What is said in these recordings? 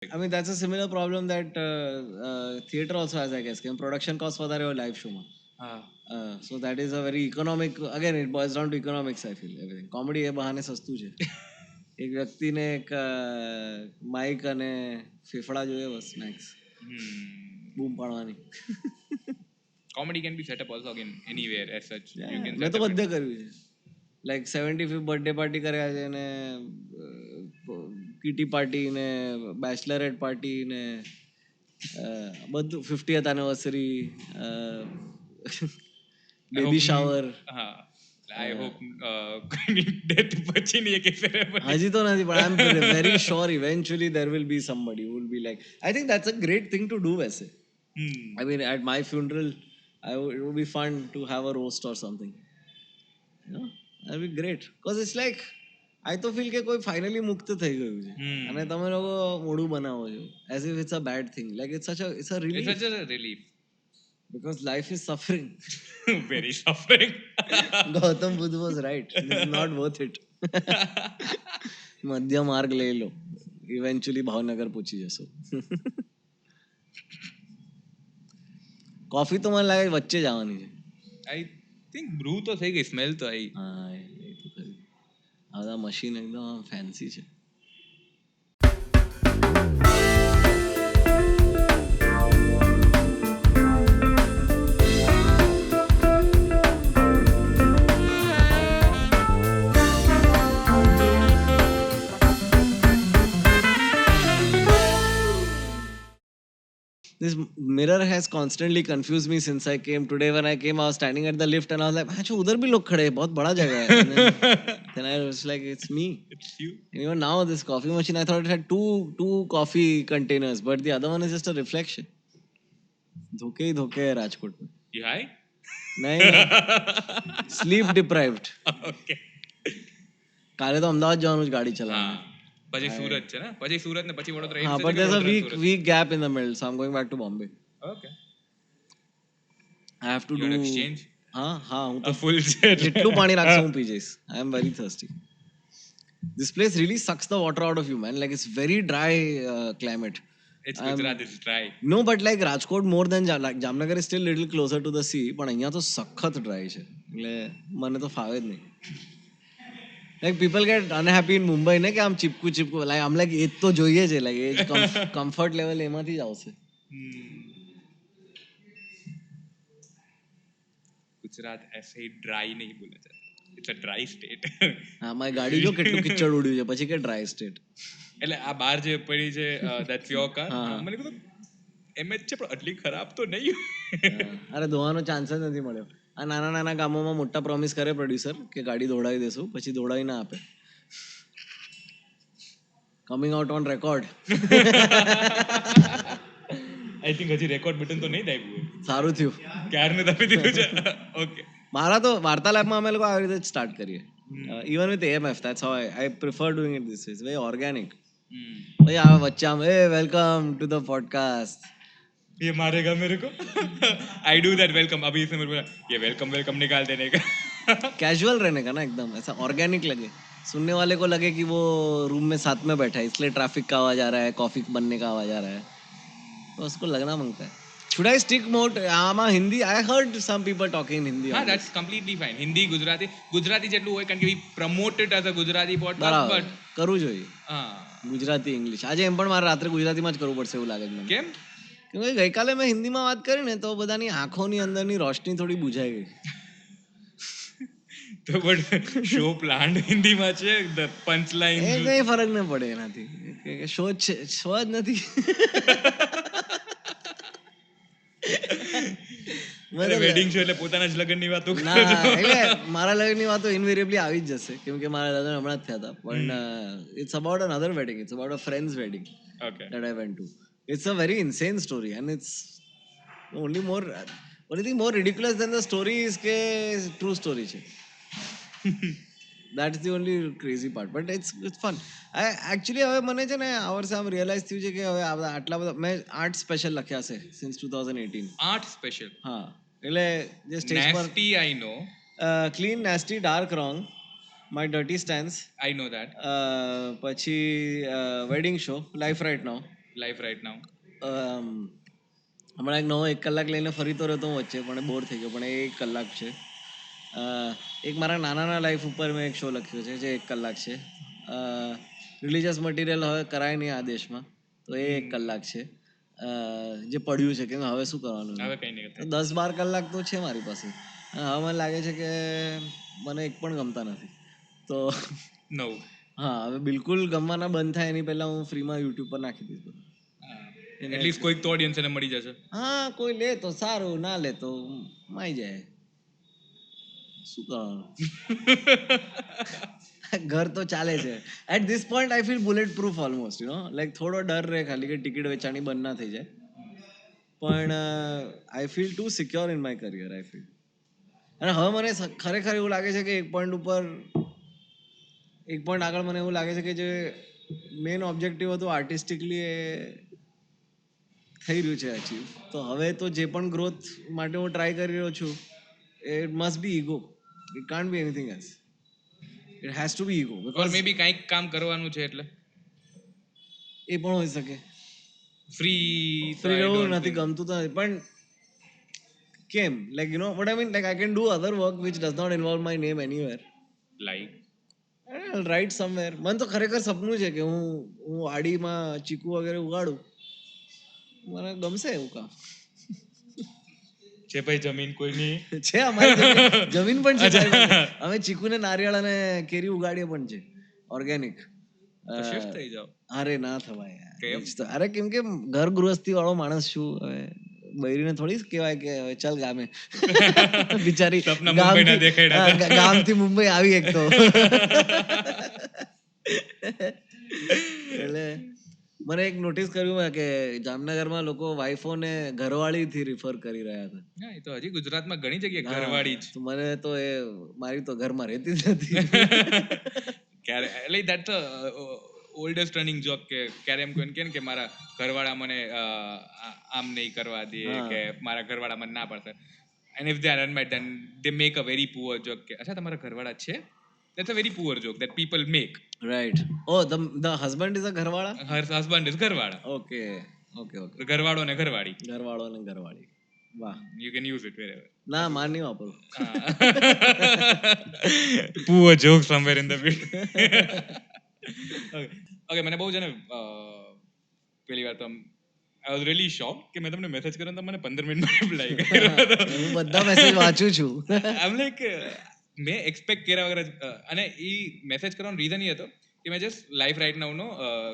I mean, that's a similar problem that theater also has, I guess. Production costs વધારે હોય live show માં. So that is a very economic. Again, it boils down to economics. I feel everything. Comedy એ બહાને સસ્તું છે. એક વ્યક્તિને એક Mike અને ફેફડા જોઈએ બસ મેક્સ. બૂમ પાડવાની. Comedy can be set up also again anywhere as such. Yeah, You can મેં set તો up બધે કર્યું છે. લાઈક 75th બર્થડે પાર્ટી કર્યા છે ને કીટી પાર્ટી ને બેચલરેટ પાર્ટી ને બધું 50th anniversary baby shower. I hope death પછી નહીં કે ceremony. હજી તો નથી પણ I am very sure eventually there will be somebody who will be like I think that's a great thing to do વૈસે. I mean at my funeral it would be fun to have a roast or something. You know, that'd be great because it's like I તો feel કે કોઈ finally મુક્ત થઈ ગયું છે અને તમે લોકો મોડું બનાવો છો as if it's a bad thing, like it's a relief. It's such a relief because life is suffering. very suffering. Gautam Buddha was right. This is not worth it. મધ્ય માર્ગ લઈ લો, ઇવેન્ચ્યુઅલી ભાવનગર પહોંચી જશો. કોફી તો મને લાગે વચ્ચે જ આવવાની છે. I think brew તો થઈ ગઈ, સ્મેલ તો આવી. હા એ તો ખરી. આ બધા મશીન એકદમ ફેન્સી છે. This mirror has constantly confused me since I came. Today when I came, I was standing at the lift and I was like, "अच्छा उधर भी लोग खड़े हैं, बहुत बड़ा जगह है." Then I was like, "It's me." It's you. And even now this coffee machine, I thought it had two coffee containers, but the other one is just a reflection. धोखे ही धोखे है राजकोट में. You high? नहीं. Sleep deprived. Okay. કાલે તો અમદાવાદ જવાનું જ ગાડી ચલાવવાની. પછી સુરત છે ને, પછી સુરત ને પછી વડોદરા. હા, but there's a week gap in the middle, so I'm going back to Bombay. Okay. I have to do exchange. હા હું તો full set. જેટલું પાણી રાખશું હું પી જઈશ. I am very thirsty. This place really sucks the water out of you, man. Like it's very dry climate. It's Gujarat is dry. No, but like Rajkot more than like Jamnagar is still little closer to the sea, પણ અહીંયા તો સખત dry છે. એટલે મને તો ફાવે જ નહીં. Like people get unhappy in Mumbai ને કે આમ ચીપકું like આમ like એ તો જોઈએ છે, like એ comfort level એમાંથી જ આવશે. ગુજરાત ऐसे ही dry नहीं बोला जाता. It's a dry state. હા, મારી ગાડી જો કેટલું કિચડ ઉડ્યું છે પછી કે dry state. એટલે આ બહાર જે પડી છે that's your car. મને કીધું એમ જ છે પણ આટલી ખરાબ તો નહીં. અરે ધોવાનો ચાન્સ જ નથી મળ્યો. આ નાના નાના ગામોમાં મોટા પ્રોમિસ કરે પ્રોડ્યુસર કે ગાડી દોડાવી દેશું, પછી દોડાવી ના આપે. Coming out on record. I think હજી રેકોર્ડ બટન તો નહીં દાબ્યું. સારું થયું, ક્યારને દાબી દીધું છે. ઓકે, મારા તો વાર્તાલાપમાં અમે લોકો આવી રીતે જ સ્ટાર્ટ કરીએ. Even with AMF, that's how I prefer doing it this way. It's very organic. ભાઈ આ વચ્ચે આમ વેલકમ ટુ ધ પોડકાસ્ટ. ये मारेगा मेरे को. I do that welcome. अभी इसने मेरे को ये welcome निकाल देने का. कैजुअल रहने का ना, एकदम ऐसा ऑर्गेनिक लगे. सुनने वाले को लगे कि वो रूम में साथ में बैठा है, इसलिए ट्रैफिक का आवाज आ रहा है, कॉफी बनने का आवाज आ रहा है, तो उसको लगना मांगता है. Should I stick more આમાં Hindi? I heard some people talking in Hindi. હા, that's completely fine. Hindi Gujarati જેટલું હોય, કારણ કે we promote it as a Gujarati podcast, but કરવું જોઈએ. હા, ગુજરાતી ઇંગ્લિશ આજે એમ પણ મારે રાત્રે ગુજરાતીમાં જ કરવું પડશે એવું લાગે છે મને. કેમ? કેમ કે ગઈકાલે મેં હિન્દીમાં વાત કરી ને તો બધાની આંખોની અંદરની રોશની થોડી બુઝાઈ ગઈ. તો બટ શો પ્લાન હિન્દીમાં છે, ધ પંચલાઇન. એ કઈ ફરક ન પડે એનાથી, શો જ નથી. વેડિંગ શો એટલે પોતાના જ લગ્નની વાતો. ના, એટલે મારા લગ્નની વાતો ઇનવેરિયેબલી આવી જ જશે, કેમ કે મારા લગ્ન હમણાં જ થયા હતા. પણ it's about another wedding. It's about a friend's wedding that I went to. It's a very insane story, and it's only thing more ridiculous than the story is કે true story છે. That's the only crazy part, but it's fun. I actually હવે મને છે ને આ વર્ષે આમ realise થયું છે કે હવે આટલા બધા મેં આર્ટ સ્પેશિયલ લખ્યા છે since 2018. Art special? હા, એટલે જે સ્ટેજ પર nasty I know, clean, nasty, dark, wrong, my dirty stance, I know that. પછી wedding show, life right now. Life right now? હમણાં એક નવો 1 કલાક લઈને ફરીતો રહેતો હું વચ્ચે, પણ બોર થઈ ગયો. પણ એ 1 કલાક છે. એક મારા નાનાના લાઈફ ઉપર મેં એક શો લખ્યો છે જે 1 કલાક છે. રિલિજિયસ મટીરિયલ હવે કરાય નહીં આ દેશમાં, તો એ 1 કલાક છે જે પડ્યું છે કે હવે શું કરવાનું. હવે કઈ નહીં. 10-12 કલાક તો છે મારી પાસે. હવે મને લાગે છે કે મને એક પણ ગમતા નથી, તો નવું. હા, હવે બિલકુલ ગમવાના બંધ થાય એની પહેલા હું ફ્રીમાં યુટ્યુબ પર નાખી દઈશ. એટલીસ્ટ કોઈક તો ઓડિયન્સ એને મળી જશે. હા, કોઈ લે તો સારું, ના લે તો માઈ જાય. શું કરવાનું. ઘર તો ચાલે છે. At this point I feel bullet proof almost, like થોડો ડર રહે ખાલી કે ટિકિટ વેચાણી બંધ ના થઈ જાય. પણ I feel too secure in my career, I feel. અને હવે મને ખરેખર એવું લાગે છે કે એક પોઈન્ટ આગળ મને એવું લાગે છે કે જે મેઇન ઓબ્જેક્ટિવ હતું આર્ટિસ્ટિકલી એ થઈ રહ્યું છે અચીવ. તો હવે તો જે પણ ગ્રોથ માટે હું ટ્રાય કરી રહ્યો છું, it must be ego. It can't be anything else. It has to be ego. Or maybe કંઈક કામ કરવાનું છે એટલે એ પણ હોઈ શકે. ફ્રી રહેવું નથી ગમતું તો નથી, પણ કેમ, like you know what I mean, like I can do other work which does not involve my name anywhere. Like I'll write somewhere. મને તો ખરેખર સપનું છે કે હું આડીમાં ચીકુ વગેરે ઉગાડું. મને ગમશે એવું કામ. છે ભાઈ જમીન કોઈની છે, અમારી જમીન પણ છે. અમે ચીકુ ને નારિયેળ અને કેરી ઉગાડીએ પણ છે ઓર્ગેનિક. શિફ્ટ થઈ જાવ. અરે ના થવાય યાર. અરે કેમ કે ઘર ગૃહસ્થી વાળો માણસ છું. હવે બૈરીને થોડી કહેવાય કે ચાલ ગામે. બિચારી ગામથી મુંબઈ આવી એક તો. એટલે મને એક નોટિસ કર્યું કે જામનગરમાં લોકો વાઈફોને ઘરવાળીથી રિફર કરી રહ્યા હતા. હા, એ તો હજી ગુજરાતમાં ઘણી જગ્યાએ ઘરવાળી જ. મને તો એ મારી તો ઘરમાં રહેતી જ નથી. ક્યારે એટલે that's a oldest running joke કે ક્યારે એમ કોઈને કે મારા ઘરવાળા મને આમ નહીં કરવા દે કે મારા ઘરવાળા મને ના પડશે. And if they are unmet, then they make a very poor joke કે અચ્છા તમારા ઘરવાળા છે. That's a very poor joke that people make. Right. Oh, the husband is a ઘરવાળા? Her husband is ઘરવાળા. Okay. ઘરવાળો ને ઘરવાળી. વાહ. You can use it wherever. ના, માન નહીં વાપરું. Poor joke somewhere in the middle. Okay, મને બહુ છે ને પેલી વાર તો I was really shocked કે મેં તમને મેસેજ કર્યો તો મને 15 મિનિટમાં રિપ્લાય કર્યો. હું બધા મેસેજ વાંચું છું. I'm like મેં એક્સપેક્ટ કર્યા વગર અને એ મેસેજ કરવાનો રીઝન એ હતો કે મેં જસ્ટ લાઈફ રાઈટ નાઉ નો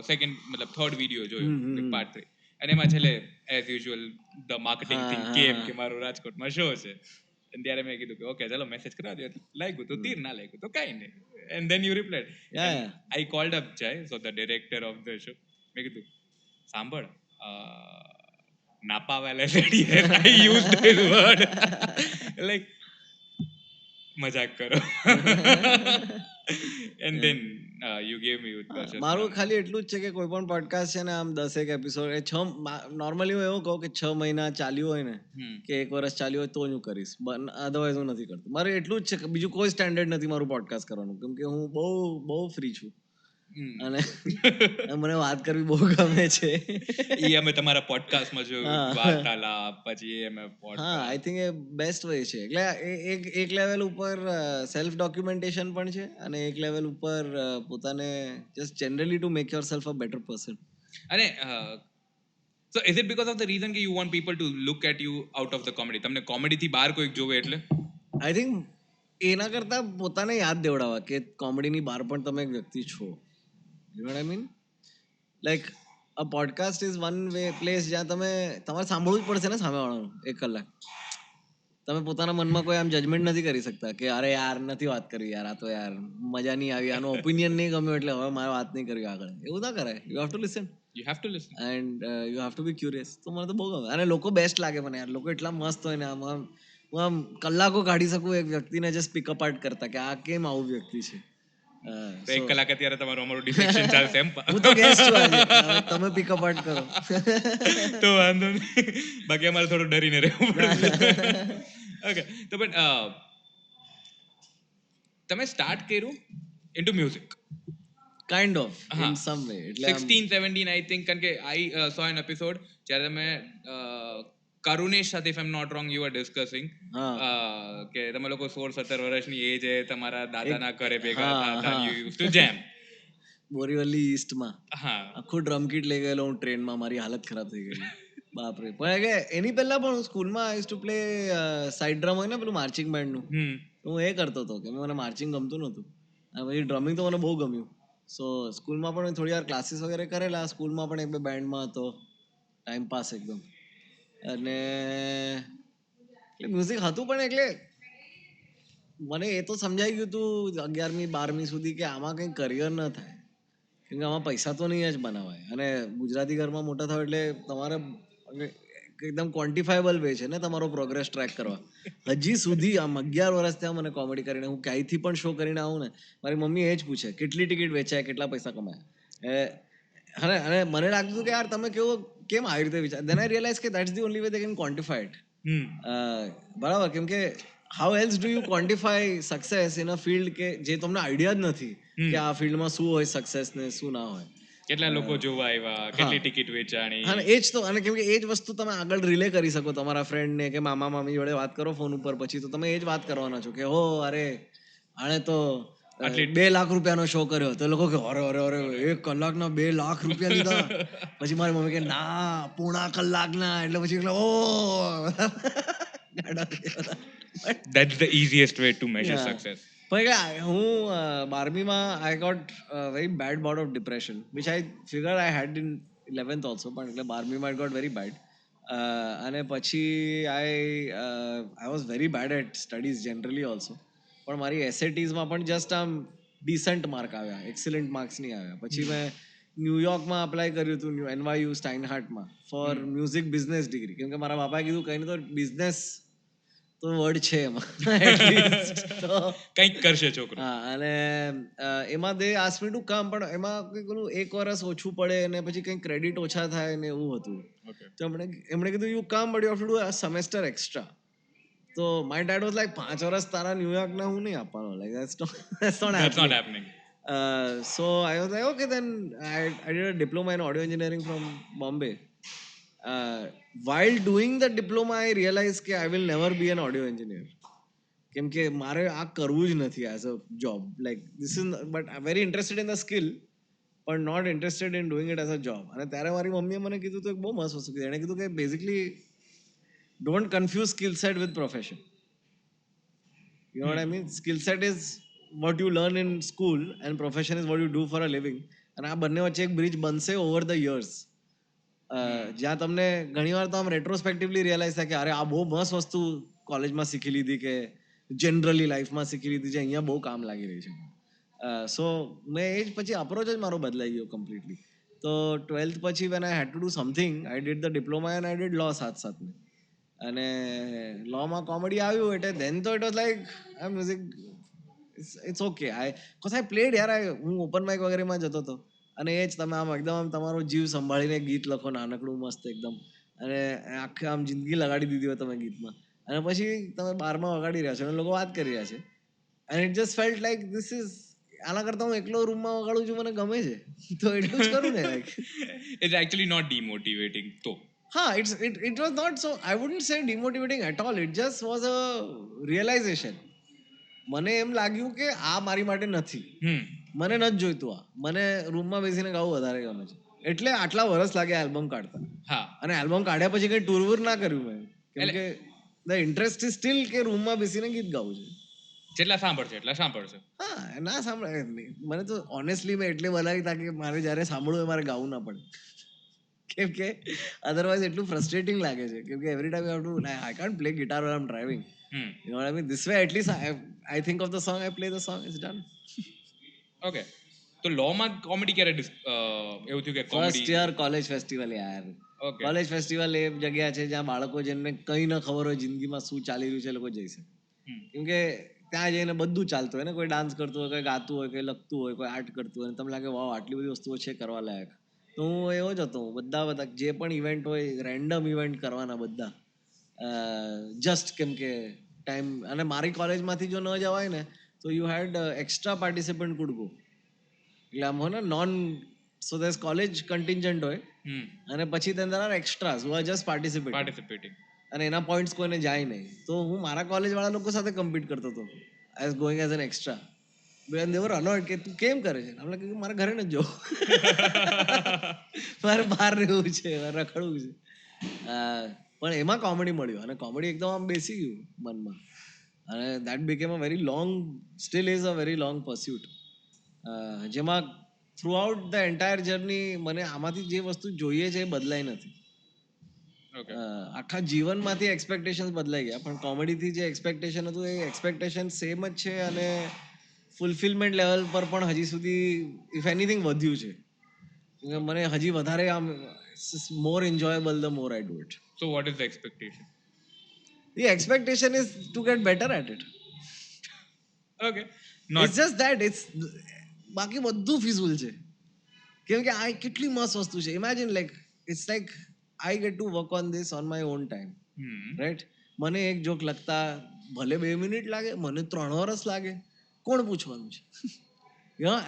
સેકન્ડ મતલબ થર્ડ વિડીયો જોયો પાર્ટ 3 અને એમાં છેલ્લે as usual the marketing thing કેમ કે મારો રાજકોટમાં શો છે. અને ત્યારે મેં કીધું કે ઓકે ચલો મેસેજ કરવા દો. લાગ્યું તો તીર, ના લાગ્યું તો કાંઈ નહીં. And then you replied. I called up Jay, so the director of the show. મેં કીધું સાંભળ, નાપા વાલા lady I used this word like મજાક કરો. And then you gave me with question. મારું ખાલી એટલું જ છે કે કોઈ પણ પોડકાસ્ટ છે ને આમ 10 એપિસોડ નોર્મલી હું એવું કહું કે 6 મહિના ચાલ્યું હોય ને કે 1 વર્ષ ચાલ્યું હોય તો જ હું કરીશ, અધરવાઇઝ હું નથી કરતો. મારે એટલું જ છે કે બીજું કોઈ સ્ટેન્ડર્ડ નથી મારું પોડકાસ્ટ કરવાનું, કેમ કે હું બહુ ફ્રી છું અને મને વાત કરવી બહુ ગમે છે. ઈ અમે તમારા પોડકાસ્ટમાં જોયું વાર્તાલાપ, પછી અમે પોડકાસ્ટ. હા, I think A best way છે. એટલે એક લેવલ ઉપર સેલ્ફ ડોક્યુમેન્ટેશન પણ છે અને એક લેવલ ઉપર પોતાને just generally to make yourself a better person. અને so is it because of the reason કે you want people to look at you out of the comedy? તમને કોમેડી થી બહાર કોઈક જોવે એટલે આઈ થિંક એના કરતા પોતાને યાદ દેવડાવવા કે કોમેડીની બહાર પણ તમે એક વ્યક્તિ છો. You know what I mean? Like a podcast is one way place જ્યાં તમારે સાંભળવું જ પડશે ને સામેવાળાનું 1 કલાક. તમે પોતાના મનમાં કોઈ આમ જજમેન્ટ નથી કરી શકતા કે અરે યાર નથી વાત કરવી યાર, આ તો યાર મજા નહીં આવી, આનો ઓપિનિયન નહીં ગમ્યો એટલે હવે મારે વાત નહીં કરવી આગળ. એવું ના કરાય. You have to listen. And you have to be curious. તો મને તો બહુ ગમે. અને લોકો બેસ્ટ લાગે મને યાર. લોકો એટલા મસ્ત હોય ને, આમ કલાકો કાઢી શકું એક વ્યક્તિને જસ્ટ પિકઅપ આર્ટ કરતા કે આ કેમ આવું વ્યક્તિ છે. 1 કલાક અત્યારે તમારું અમારું ડિસેક્શન ચાલશે એમ. હું તો ગેસ્ટ છું આજે, તમે પિકઅપ આર્ટ કરો તો વાંધો નહીં, બાકી અમારે થોડું ડરીને રહેવું પડે. ઓકે, તો બટ તમે સ્ટાર્ટ કર્યું into music kind of in sum way. એટલે 16-17 આઈ થિંક, કારણ કે આઈ સો એન એપિસોડ જ્યારે તમે કરુણેશ સાથે, if I am not wrong, you are discussing કે તમે લોકો 16-17 વર્ષની એજ એ તમારા દાદાના ઘરે ભેગા હતા, યુ યુઝ ટુ જેમ બોરીવલી ઈસ્ટમાં હા આખું ડ્રમ કીટ લઈ ગયેલો હું ટ્રેનમાં, મારી હાલત ખરાબ થઈ ગઈ. બાપરે. પણ કે એની પહેલા પણ હું સ્કૂલમાં આઈ ટુ પ્લે સાઇડ ડ્રમ હોય ને પેલું માર્ચિંગ બેન્ડનું, હું એ કરતો હતો કે મને માર્ચિંગ ગમતું નહોતું અને પછી ડ્રમિંગ તો મને બહુ ગમ્યું. સો સ્કૂલમાં પણ થોડી વાર ક્લાસીસ વગેરે કરેલા, સ્કૂલમાં પણ એક બે બેન્ડમાં હતો, ટાઈમ પાસ એકદમ. અને એટલે મ્યુઝિક હતું પણ એટલે મને એ તો સમજાઈ ગયું હતું 11મી 12મી સુધી કે આમાં કંઈ કરિયર ન થાય, કેમ કે આમાં પૈસા તો નહીં જ બનાવાય. અને ગુજરાતી ઘરમાં મોટા થાવ એટલે તમારે એકદમ ક્વોન્ટિફાયેબલ વે છે ને તમારો પ્રોગ્રેસ ટ્રેક કરવા. હજી સુધી આમ 11 વર્ષ થયા મને કોમેડી કરીને, હું ક્યાંયથી પણ શો કરીને આવું ને મારી મમ્મી એ જ પૂછે કેટલી ટિકિટ વેચાય, કેટલા પૈસા કમાયા. અને મને લાગતું હતું કે યાર તમે કેવો કેમ આવી રીતે વિચાર. દેન આઈ રિયલાઇઝ કે that's the only way they can quantify it. બરાબર, કેમ કે how else do you quantify success in a field કે જે તમને આઈડિયા જ નથી કે આ ફિલ્ડમાં શું હોય સક્સેસ ને શું ના હોય, કેટલા લોકો જોવા આવ્યા, કેટલી ટિકિટ વેચાણી. હા એ જ તો. અને કેમ કે એ જ વસ્તુ તમે આગળ રિલે કરી શકો તમારા ફ્રેન્ડને કે મામા મામી જોડે વાત કરો ફોન ઉપર, પછી તો તમે એ જ વાત કરવાના છો કે હો અરે આણે તો 2 લાખ રૂપિયાનો શો કર્યો, તો લોકો કે અરે અરે અરે 1 કલાકના 2 લાખ રૂપિયા લીધા. પછી મારી મમ્મી કે ના પોણા કલાકના, એટલે પછી ઓ That's the easiest way to measure success. પણ હું 12મીમાં I got very bad bout of depression which I figure I had in 11th also, પણ એટલે 12મીમાં ઇટ ગોટ વેરી બેડ. અને પછી I was very bad at studies generally also, પણ મારી એસએટીઝમાં પણ જસ્ટ આમ ડિસન્ટ માર્ક આવ્યા, એક્સિલન્ટ માર્ક્સ નહીં આવ્યા. પછી મેં ન્યુયોર્કમાં અપ્લાય કર્યું હતું, NYU સ્ટાઇનહાર્ટમાં ફોર મ્યુઝિક બિઝનેસ ડિગ્રી, કેમ કે મારા બાપાએ કીધું કંઈ નહીં તો બિઝનેસ તો વર્ડ છે એમાં એટલીસ્ટ તો કંઈક કરશે છોકરો. હા. અને એમાં દે આસ્ક મી ટુ કમ, પણ એમાં કંઈક ઓલું 1 વર્ષ ઓછું પડે ને પછી કંઈક ક્રેડિટ ઓછા થાય ને એવું હતું. તો એમણે કીધું you come but you have to do a semester extra. તો માય ડેડ વોઝ લાઈક 5 વર્ષ તારા ન્યુયોર્કના હું નહીં આપવાનો, like that's not happening. So I was like, okay, then I did a diploma in audio engineering from Bombay. While doing the diploma, I realized that I will never be an audio engineer. કેમ કે મારે આ કરવું જ નથી as a job. Like this is but I very interested in the skill પણ not interested in doing it as a job. અને ત્યારે મારી મમ્મીએ મને કીધું તો એક બહુ મસ્ત વસ્તુ કીધું. એણે કીધું કે basically don't confuse skill set with profession. You know what I mean? Skill set is what you learn in school and profession is what you do for a living. અને આ બંને વચ્ચે એક બ્રિજ બનશે ઓવર ધ યર્સ, જ્યાં તમને ઘણીવાર તો આમ રેટ્રોસ્પેક્ટિવલી રિયલાઇઝ થાય કે અરે આ બહુ મસ્ત વસ્તુ કોલેજમાં શીખી લીધી કે જનરલી લાઈફમાં શીખી લીધી છે, અહીંયા બહુ કામ લાગી રહી છે. સો મેં એ જ પછી અપ્રોચ જ મારો બદલાઈ ગયો કમ્પ્લીટલી. તો 12th પછી when I had to do something, I did the diploma and I did law સાથે. અને લોમાં કોમેડી આવ્યું એટલે ધેન તો ઇટ વોઝ લાઈક આ music it's okay. I played યાર. હું ઓપન માઇક વગેરેમાં જતો હતો અને એ જ તમે આમ એકદમ આમ તમારો જીવ સંભાળીને ગીત લખો, નાનકડું મસ્ત એકદમ, અને આખી આમ જિંદગી લગાડી દીધી હોય તમે ગીતમાં, અને પછી તમે બારમાં વગાડી રહ્યા છો અને લોકો વાત કરી રહ્યા છે. And it just felt like this is, આના કરતાં હું એકલો રૂમમાં વગાડું છું, મને ગમે છે તો એટલું જ કરું ને. લાઈક ઇટ્સ એકચ્યુઅલી નોટ ડિમોટિવેટિંગ તો. હા, it was not so, I wouldn't say demotivating at all. It just was a realization. મને એમ લાગ્યું કે આ મારી માટે નથી, મને નથી જોઈતું આ, મને રૂમમાં બેસીને ગાવું વધારે ગમે છે. એટલે આટલા વર્ષ લાગ્યા આલ્બમ કાઢતા. હા. અને આલ્બમ કાઢ્યા પછી કઈ ટૂર વૂર ના કર્યું મેં, કેમ કે ધ ઇન્ટરેસ્ટ ઇઝ સ્ટીલ કે રૂમમાં બેસીને ગીત ગાવું છે. જેટલા સાંભળશે એટલા સાંભળશે. હા, ના સાંભળે. મને તો ઓનેસ્ટલી મેં એટલે બનાવી તા કે મારે જ્યારે સાંભળવું હોય મારે ગાવું ના પડે, કેમ કે અધરવાઇઝ એટલું ફ્રસ્ટ્રેટિંગ લાગે છે. કેમ કે every time you have to, I can't play guitar while I am driving. You know what I mean? This way at least I think of the song, I play the song, it's done. Okay. તો લો માં comedy ક્યારે એવું થયું કે comedy? First year college festival યાર. College festival એ જગ્યા છે જ્યાં બાળકો જેમને કંઈ ન ખબર હોય જિંદગીમાં શું ચાલી રહ્યું છે એ લોકો જઈ શકે. કેમ કે ત્યાં જઈને બધું ચાલતું હોય ને, કોઈ ડાન્સ કરતું હોય, કોઈ ગાતું હોય, કોઈ લખતું હોય, કોઈ આર્ટ કરતું હોય, તમને લાગે વાવ આટલી બધી વસ્તુઓ છે કરવા લાયક. તો હું એવો જ હતો. બધા જે પણ ઇવેન્ટ હોય રેન્ડમ ઇવેન્ટ કરવાના બધા, જસ્ટ કેમ કે ટાઈમ. અને મારી કોલેજમાંથી જો ન જવાય ને તો you had extra participant food go. એટલે આમ હોય ને નોન સો there's કોલેજ કન્ટિન્જન્ટ હોય અને પછી then there are extras who are just participating અને એના પોઈન્ટ્સ કોઈને જાય નહીં. તો હું મારા કોલેજ વાળા લોકો સાથે કમ્પીટ કરતો હતો as going as an extra. When they were annoyed કે તું કેમ કરે છે, આપણે કે મારે ઘરે નથી જવું, મારે બહાર રહેવું છે, મારે રખડવું છે. પણ એમાં કોમેડી મળ્યું અને કોમેડી એકદમ આમ બેસી ગયું મનમાં અને that became a very long, still is a very long pursuit, જેમાં throughout the entire journey મને આમાંથી જે વસ્તુ જોઈએ છે એ બદલાઈ નથી. આખા જીવનમાંથી એક્સપેક્ટેશન્સ બદલાઈ ગયા પણ કોમેડીથી જે એક્સપેક્ટેશન હતું એ એક્સપેક્ટેશન સેમ જ છે અને ફૂલફિલમેન્ટ લેવલ પર પણ હજી સુધી ઇફ એનીથિંગ વધ્યું છે. મને હજી વધારે આમ more enjoyable the more I do it. So what is the expectation? The expectation is to get better at it. Okay. It's just that બાકી બધું ફિઝુલ છે કેમ કે આ કેટલી મસ્ત વસ્તુ છે. Imagine like it's like I get to work on this on my own time, right? મને એક જોક લગતા ભલે 2 મિનિટ લાગે, મને 3 વર્ષ લાગે, કોણ પૂછવાનું છે?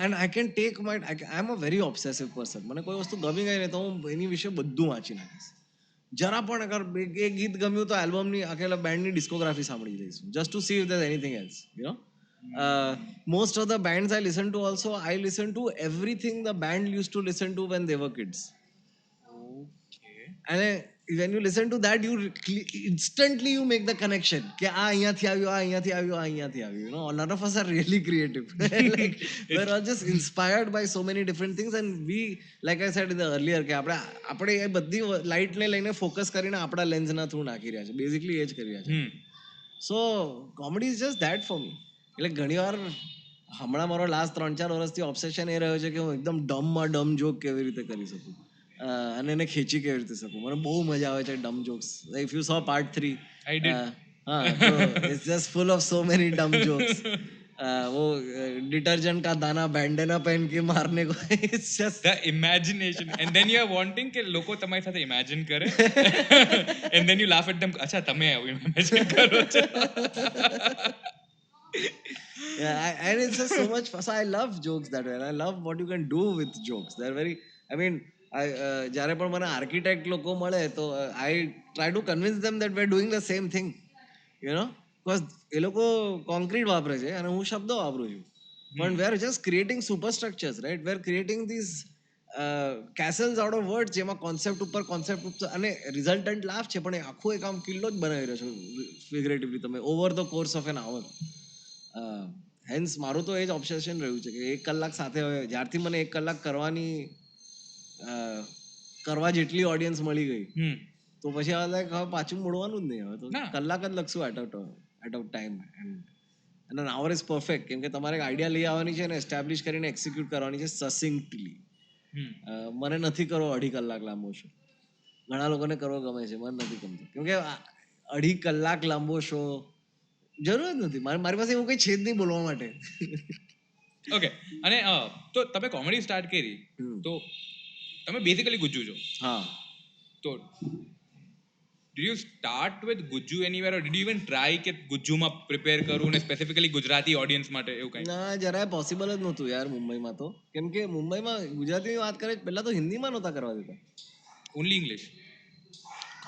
And I can take my I am a very obsessive person. મને કોઈ વસ્તુ ગમી ગઈ ને તો હું એની વિશે બધું વાંચી નાખીશ. જરા પણ અગર એક ગીત ગમ્યું તો એલ્બમની આખેલા બેન્ડની ડિસ્કોગ્રાફી સાંભળી લઈશું just to see if there anything else. Most of the bands I listen to also, I listen to everything the band used to listen to when they were kids. And when you listen to that, you instantly you make the connection કે આ અહીંયાથી આવ્યું, આ અહીંયાથી આવ્યું, આ અહીંયાથી આવ્યું. You know, none of us are really creative. Like we're all just inspired by so many different things and we, like I said in the earlier, કે આપણે એ બધી લાઇટને લઈને ફોકસ કરીને આપણા લેન્સના થ્રુ નાખી રહ્યા છે, બેઝિકલી એ જ કરી રહ્યા છે. So comedy is just that for me. એટલે ઘણીવાર હમણાં મારો લાસ્ટ 3-4 વર્ષથી ઓબ્સેશન એ રહ્યો છે કે હું એકદમ ડમમાં ડમ જોક કેવી રીતે કરી શકું અને એને ખેંચી કેવી રીતે શકું. મને બહુ મજા આવે છે dumb jokes. If you saw part 3, I did. so it's just full of so many dumb jokes. वो डिटर्जेंट का दाना बैंडेना पहन के मारने को, it's just the imagination and then you are wanting કે લોકો તમારી સાથે imagine કરે and then you laugh at them. અચ્છા તમે imagine કરો છો. Yeah, and it's just so much fun. So I love jokes that way and I love what you can do with jokes. They're very, I mean, જ્યારે પણ મને architect લોકો મળે તો I try to convince them that we're doing the same thing, you know, because એ લોકો concrete વાપરે છે અને હું શબ્દો વાપરું છું. પણ we are just creating superstructures, right? We are creating these castles out of words જેમાં કોન્સેપ્ટ ઉપર અને રિઝલ્ટન્ટ લાફ છે પણ એ આખું એક આમ કિલ્લો જ બનાવી રહ્યો છો ફિગરેટિવલી તમે over the course of an hour. Hence મારું તો એ જ ઓબ્સેશન રહ્યું છે કે 1 કલાક સાથે હવે જ્યારથી મને 1 કલાક કરવા જેટલી ઓડિયન્સ મળી ગઈ તો પછી હવે પાછું મોડવાનું જ નહીં. હવે તો કલાક જ લખશું at a time and an hour is perfect. કેમ કે તમારે આઈડિયા લઈ આવવાની છે અને એસ્ટાબ્લિશ કરીને એક્ઝિક્યુટ કરવાની છે સસિંક્ટલી. મને નથી કરવો 2.5 કલાક લાંબો શો. ઘણા લોકોને કરવો ગમે છે, મને નથી ગમતો કેમ કે 2.5 કલાક લાંબો શો જરૂર જ નથી. મારી પાસે એવું કંઈ છે જ નહીં બોલવા માટે. ઓકે. અને તો તમે કોમેડી સ્ટાર્ટ કરી તો તમે બેઝિકલી ગુજ્જુ છો. હા. તો did you start with Gujju anywhere or did you even try કે ગુજ્જુમાં પ્રિપેર કરું ને સ્પેસિફિકલી ગુજરાતી ઓડિયન્સ માટે એવું કંઈ? ના, જરાય પોસિબલ જ નહોતું યાર મુંબઈમાં તો. કેમ કે મુંબઈમાં ગુજરાતીની વાત કરે પહેલાં તો હિન્દીમાં નહોતા કરવા દેતા, only English.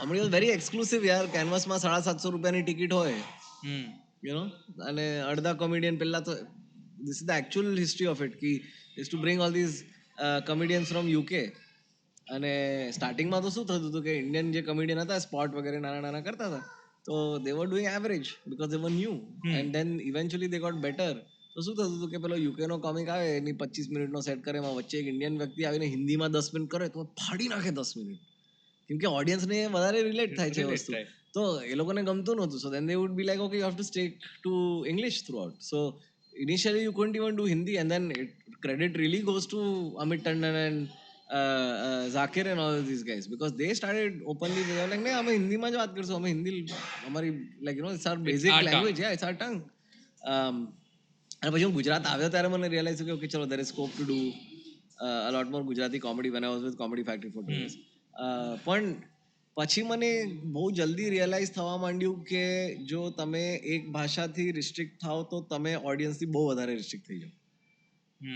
Comedy was very exclusive યાર. કેનવાસમાં 750 રૂપિયાની ટિકિટ હોય, યુ નો, અને અડધા કોમેડિયન પહેલાં તો this is the actual history of it ki is to bring all these comedians from UK. અને સ્ટાર્ટિંગમાં તો શું થતું હતું કે ઇન્ડિયન જે કોમેડિયન હતા સ્પોટ વગેરે નાના કરતા હતા તો they were doing average because they were new and then eventually they got better. તો શું થતું હતું કે પેલો UK નો કોમિક આવે એની 25 મિનિટનો સેટ કરે એમાં વચ્ચે એક ઇન્ડિયન વ્યક્તિ આવીને હિન્દીમાં 10 મિનિટ કરે તો ફાડી નાખે 10 મિનિટ. કેમ કે ઓડિયન્સને વધારે રિલેટ થાય છે વસ્તુ. તો એ લોકોને ગમતું નહોતું. સો then they would be like, okay, you have to stick to English throughout. So initially you couldn't even do Hindi and then credit really goes to Amit Tandon and Zakir and all these guys because they started openly like નહીં અમે હિન્દીમાં જ વાત કરશું, અમે હિન્દી અમારી like you know it's our basic language, yeah, it's our tongue. અને પછી હું ગુજરાત આવ્યો ત્યારે મને રિયલાઇઝ થયું કે ઓકે ચલો there is scope to do a lot more Gujarati comedy when I was with Comedy Factory for 2 years. પણ પછી મને બહુ જલ્દી રિયલાઇઝ થવા માંડ્યું કે જો તમે એક ભાષાથી રિસ્ટ્રિક્ટ થાવ તો તમે ઓડિયન્સથી બહુ વધારે રિસ્ટ્રિક્ટ થઈ જાઓ.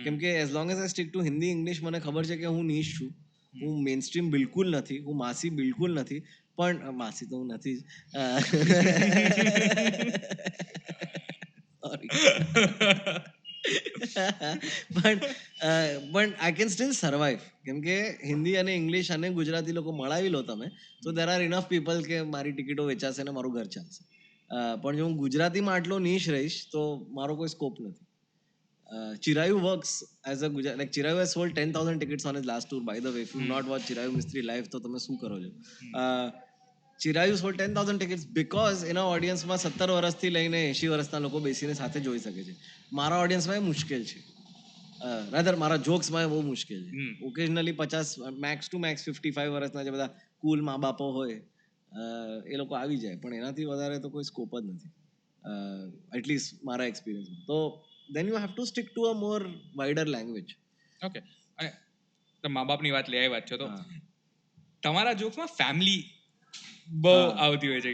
કેમ કે as long as I stick to Hindi English મને ખબર છે કે હું નીશ છું, હું મેઇન સ્ટ્રીમ બિલકુલ નથી, હું માસી બિલકુલ નથી, પણ માસી તો હું નથી જ સોરી પણ આઈ કેન સ્ટીલ સર્વાઈવ, કેમ કે હિન્દી અને ઇંગ્લિશ અને ગુજરાતી લોકો મળાવી લો તમે તો દેર આર ઇનફ પીપલ કે મારી ટિકિટો વેચાશે ને મારું ઘર ચાલશે. પણ જો હું ગુજરાતીમાં આટલો નીશ રહીશ તો મારો કોઈ સ્કોપ નથી. Chirayu works as a Gujarat, like Chirayu has sold 10,000 tickets on his last tour, by the way. If you've not watched Chirayu Mistry live, તો તમે શું કરો છો? Chirayu sold 10,000 tickets because એના ઓડિયન્સમાં 17 વર્ષથી લઈને 80 વર્ષના લોકો બેસીને સાથે જોઈ શકે છે. મારા ઓડિયન્સમાં એ મુશ્કેલ છે. રાધર મારા જોક્સમાં બહુ મુશ્કેલ છે. ઓકેઝનલી 50 મેક્સ ટુ મેક્સ 55 વર્ષના જે બધા કુલ મા બાપો હોય એ લોકો આવી જાય, પણ એનાથી વધારે તો કોઈ સ્કોપ જ નથી, એટલીસ્ટ મારા એક્સપિરિયન્સમાં. તો then you have to stick to a more wider language. Okay, અને મા બાપની વાત લઈ આવ્યા છો તો તમારા જોક્સમાં ફેમિલી બહુ આવતી હોય છે,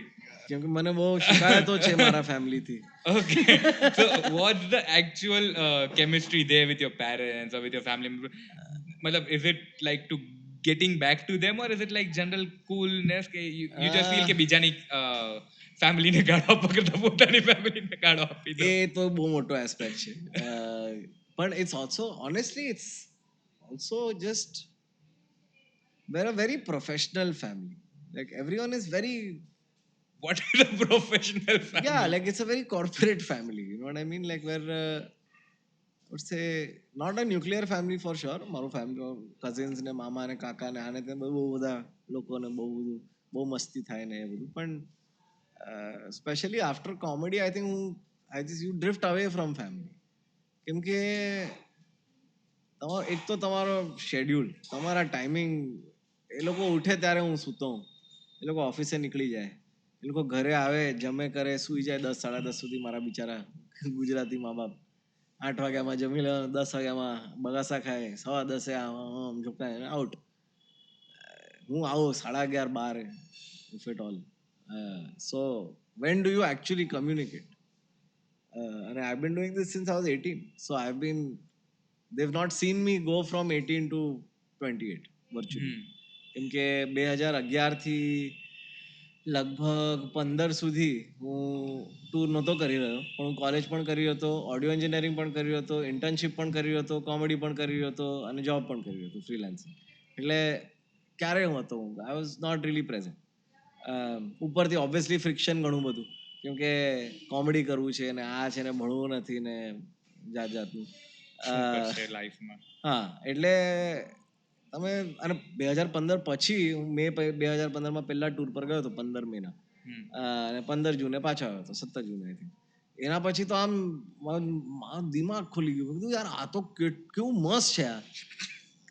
કેમ કે મને બહુ શિકાયતો છે મારા ફેમિલીથી. Okay. So what's the actual chemistry there with your parents or with your family members? Matlab, is it like to getting back to them or is it like general coolness કે you just feel કે બીજાની family ને ગાળો આપવા કરતા પોતાની family ને ગાળો આપી દો? એ તો બહુ મોટો એસ્પેક્ટ છે, પણ it's also honestly it's also just we're a very professional family, like everyone is very What is a professional family? Yeah, like it's a very corporate family, you know what I mean, like we're I would say not a nuclear family for sure. મારું family cousins ને મામા ને કાકા ને આને તે બહુ બધા લોકોને બહુ મસ્તી થાય ને એ બધું, પણ specially after comedy I think you drift away from family, કેમ કે એક તો તમારો શેડ્યુલ, તમારા ટાઈમિંગ, એ લોકો ઉઠે ત્યારે હું સૂતો હું, એ લોકો ઓફિસે નીકળી જાય, એ લોકો ઘરે આવે જમે કરે સૂઈ જાય 10 સાડા 10 સુધી. મારા બિચારા ગુજરાતી મા બાપ 8 વાગ્યામાં જમી લે, 10 વાગ્યામાં બગાસા ખાય, 10:15 આમ ઝોકાય આઉટ. હું આવું 11:30 if at all. So when do you actually communicate? અને I been doing this since I was 18, so I been they've not seen me go from 18 to 28 virtually. કેમ કે 2011 થી લગભગ 15 સુધી હું ટૂર નહોતો કરી રહ્યો, પણ હું કોલેજ પણ કર્યો હતો, ઓડિયો એન્જિનિયરિંગ પણ કર્યો હતો, ઇન્ટર્નશિપ પણ કર્યો હતો, કોમેડી પણ કર્યો હતો અને જોબ પણ કર્યો હતો ફ્રીલાન્સિંગ. એટલે ક્યારે હું હતો, I was not really present. ઉપરથી ઓબ્વિયસલી ફ્રિક્શન ઘણું બધું, કેમ કે કોમેડી કરવું છે ને આ છે ને ભણવું નથી ને જાત જાતનું. હા, એટલે તમે અને 2015 પછી હું મે 2015માં પહેલા ટૂર પર ગયો હતો 15 મેના, અને 15 જૂને પાછો આવ્યો હતો, 17 જૂને આઈ થિંક. એના પછી તો આમ દિમાગ ખુલી ગયું, કીધું યાર આ તો કેવું મસ્ત છે યાર,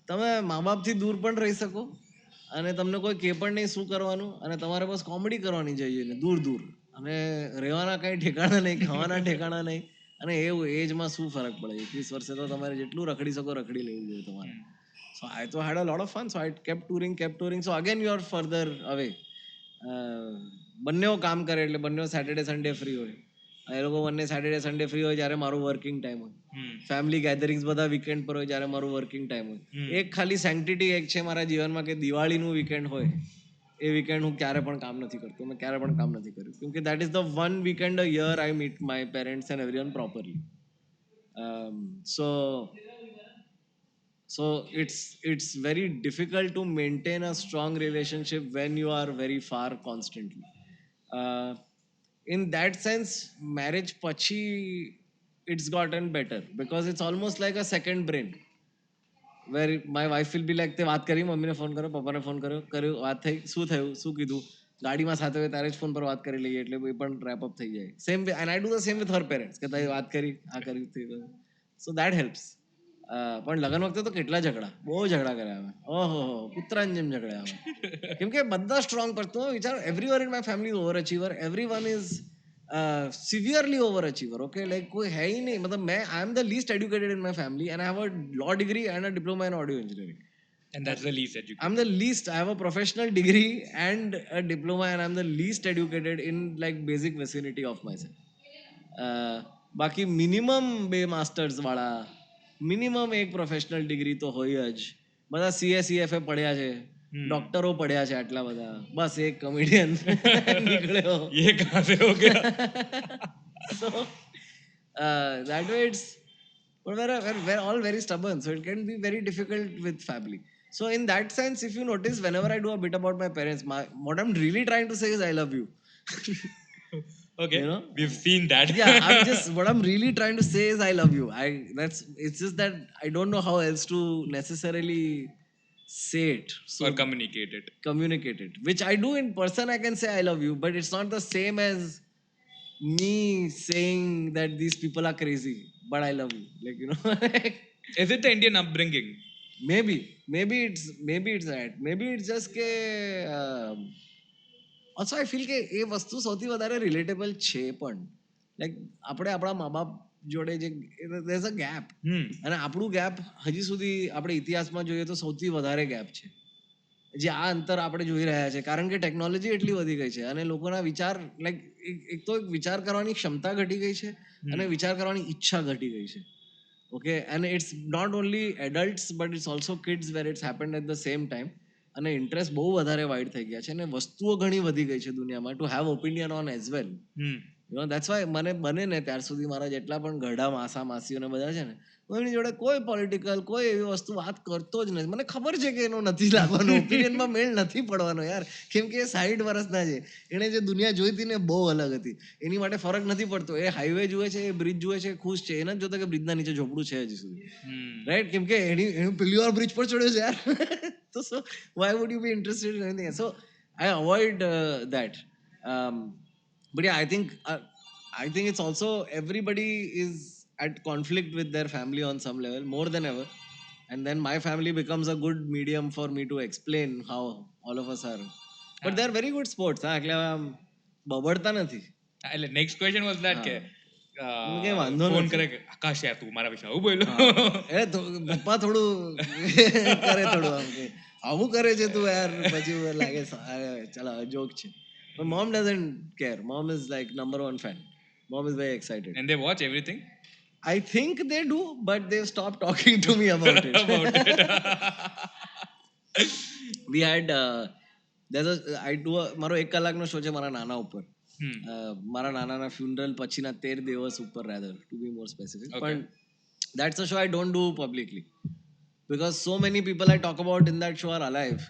તમે મા બાપથી દૂર પણ રહી શકો અને તમને કોઈ કે પણ નહીં શું કરવાનું, અને તમારે બસ કોમેડી કરવાની જઈએ ને દૂર દૂર, અને રહેવાના કંઈ ઠેકાણા નહીં, ખાવાના ઠેકાણા નહીં, અને એવું એજમાં શું ફરક પડે, 21 વર્ષે તો તમારે જેટલું રખડી શકો રખડી લેવું જોઈએ તમારે. સો આઈ તો had a lot of fun, so I kept touring. So again you are further away. બંનેઓ કામ કરે એટલે બંનેઓ સેટરડે સન્ડે ફ્રી હોય, એ લોકો બંને સેટરડે સન્ડે ફ્રી હોય જ્યારે મારું વર્કિંગ ટાઈમ હોય. ફેમિલી ગેધરિંગ્સ બધા વીકેન્ડ પર હોય જ્યારે મારું વર્કિંગ ટાઈમ હોય. એક ખાલી સેન્ટિટી એક છે મારા જીવનમાં કે દિવાળીનું વીકેન્ડ હોય, એ વીકેન્ડ હું ક્યારે પણ કામ નથી કરતો, મેં ક્યારે પણ કામ નથી કર્યું, કેમ કે that is the one weekend a year I meet my parents and everyone properly. So it's very difficult to maintain a strong relationship when you are very far constantly. In that sense, marriage pachi it's gotten better because it's almost like a second brain where my wife will be like તે વાત કરી, મમ્મીને phone કર્યો, પપ્પાને phone કર્યો, વાત થઈ, શું થયું, શું કીધું, ગાડીમાં સાથે હોય ત્યારે જ ફોન પર વાત કરી લઈએ એટલે એ પણ રેપ અપ થઈ જાય. Same way, and I do the same with her parents કે તારી વાત કરી, આ કર્યું, સો દેટ હેલ્પ્સ. પણ લગ્ન વખતે તો કેટલા ઝઘડા, બહુ ઝઘડા કર્યા અમે, ઓહો કૂતરાની જેમ ઝઘડ્યા અમે, કેમ કે બધા સ્ટ્રોંગ પર. તો વિચાર, everyone in my family overachiever, everyone is severely overachiever. Okay, like કોઈ હે ही नहीं, मतलब मैं I am the least educated in my family and I have a law degree and a diploma in audio engineering. And that's the least educated. I'm the least. I have a professional degree and a diploma, and I'm the least educated in like basic vicinity of myself. બાકી minimum 2 masters વાળા, minimum એક professional degree તો હોય જ. બધા CA પડ્યા છે, ડોક્ટરો પડ્યા છે આટલા બધા, બસ એક કોમેડિયન નીકળ્યો. ये कहाँ से हो गया? So that way it's, but we're all very stubborn, so it can be very difficult with family. So in that sense, if you notice, whenever I do a bit about my parents, what I'm really trying to say is I love you. Okay, You know? we've seen that. Yeah, what I'm really trying to say is I love you. It's just that I don't know how else to necessarily say it. So Or communicate it. communicate it, which I do in person. I can say I love you, but it's not the same as me saying that these people are crazy, but I love you. Like, you know, Is it the Indian upbringing? maybe it's that. Maybe it's just કે also I feel કે એ વસ્તુ સૌથી વધારે relatable છે પણ. Like આપણે આપણા મા બાપ જોડે જે દેર ઇઝ અ ગેપ, અને આપણું ગેપ હજી સુધી આપણે ઇતિહાસમાં જોઈએ તો સૌથી વધારે ગેપ છે જે આ અંતર આપણે જોઈ રહ્યા છે, કારણ કે ટેકનોલોજી એટલી વધી ગઈ છે અને લોકોના વિચાર, લાઈક એક તો વિચાર કરવાની ક્ષમતા ઘટી ગઈ છે અને વિચાર કરવાની ઈચ્છા ઘટી ગઈ છે. Okay, and it's not only adults but it's also kids where it's happened at the same time. અને ઇન્ટરેસ્ટ બહુ વધારે વાઇડ થઈ ગયા છે અને વસ્તુઓ ઘણી વધી ગઈ છે દુનિયામાં to have opinion on as well. You know that's why મને બને ને ત્યાર સુધી મારા જેટલા પણ ગઢા માસા માસીઓને બધા છે ને, હું એમની જોડે કોઈ પોલિટિકલ કોઈ એવી વસ્તુ વાત કરતો જ નથી. મને ખબર છે કે એનો નથી લાગવાનો, ઓપિનિયનમાં મેળ નથી પડવાનો યાર, કેમ કે એ 60 વર્ષના છે, એણે જે દુનિયા જોઈ હતી ને બહુ અલગ હતી, એની માટે ફરક નથી પડતો. એ હાઈવે જુએ છે, એ બ્રિજ જુએ છે, ખુશ છે, એને જ જોતા કે બ્રિજના નીચે ઝોપડું છે હજી સુધી, રાઈટ? કેમ કે એની પહેલી વાર બ્રિજ પર ચડ્યો છે યાર. તો સો why would you be interested in anything else? So I avoid that. But yeah, I think it's also everybody is at conflict with their family on some level more than ever, and then my family becomes a good medium for me to explain how all of us are. But they're very good sports. એટલે આમ બબડતા નથી. એટલે next question was that કે કે વાંધો phone નથી. કરે કે આકાશ યાર તું મારા વિશે આવું બોલ્યો. એ તો પપ્પા થોડું કરે, થોડું આમ કે આવું કરે છે તું યાર, પછી લાગે ચાલો જોક છે. But mom doesn't care. Mom is like number one fan. Mom is very excited. And they watch everything? I think they do, but they've stopped talking to me about it. We had મારો 1 કલાકનો show છે મારા નાના ઉપર. મારા નાનાના funeral પછીના 13 દિવસ ઉપર, rather to be more specific. But that's a show I don't do publicly because so many people I talk about in that show are alive.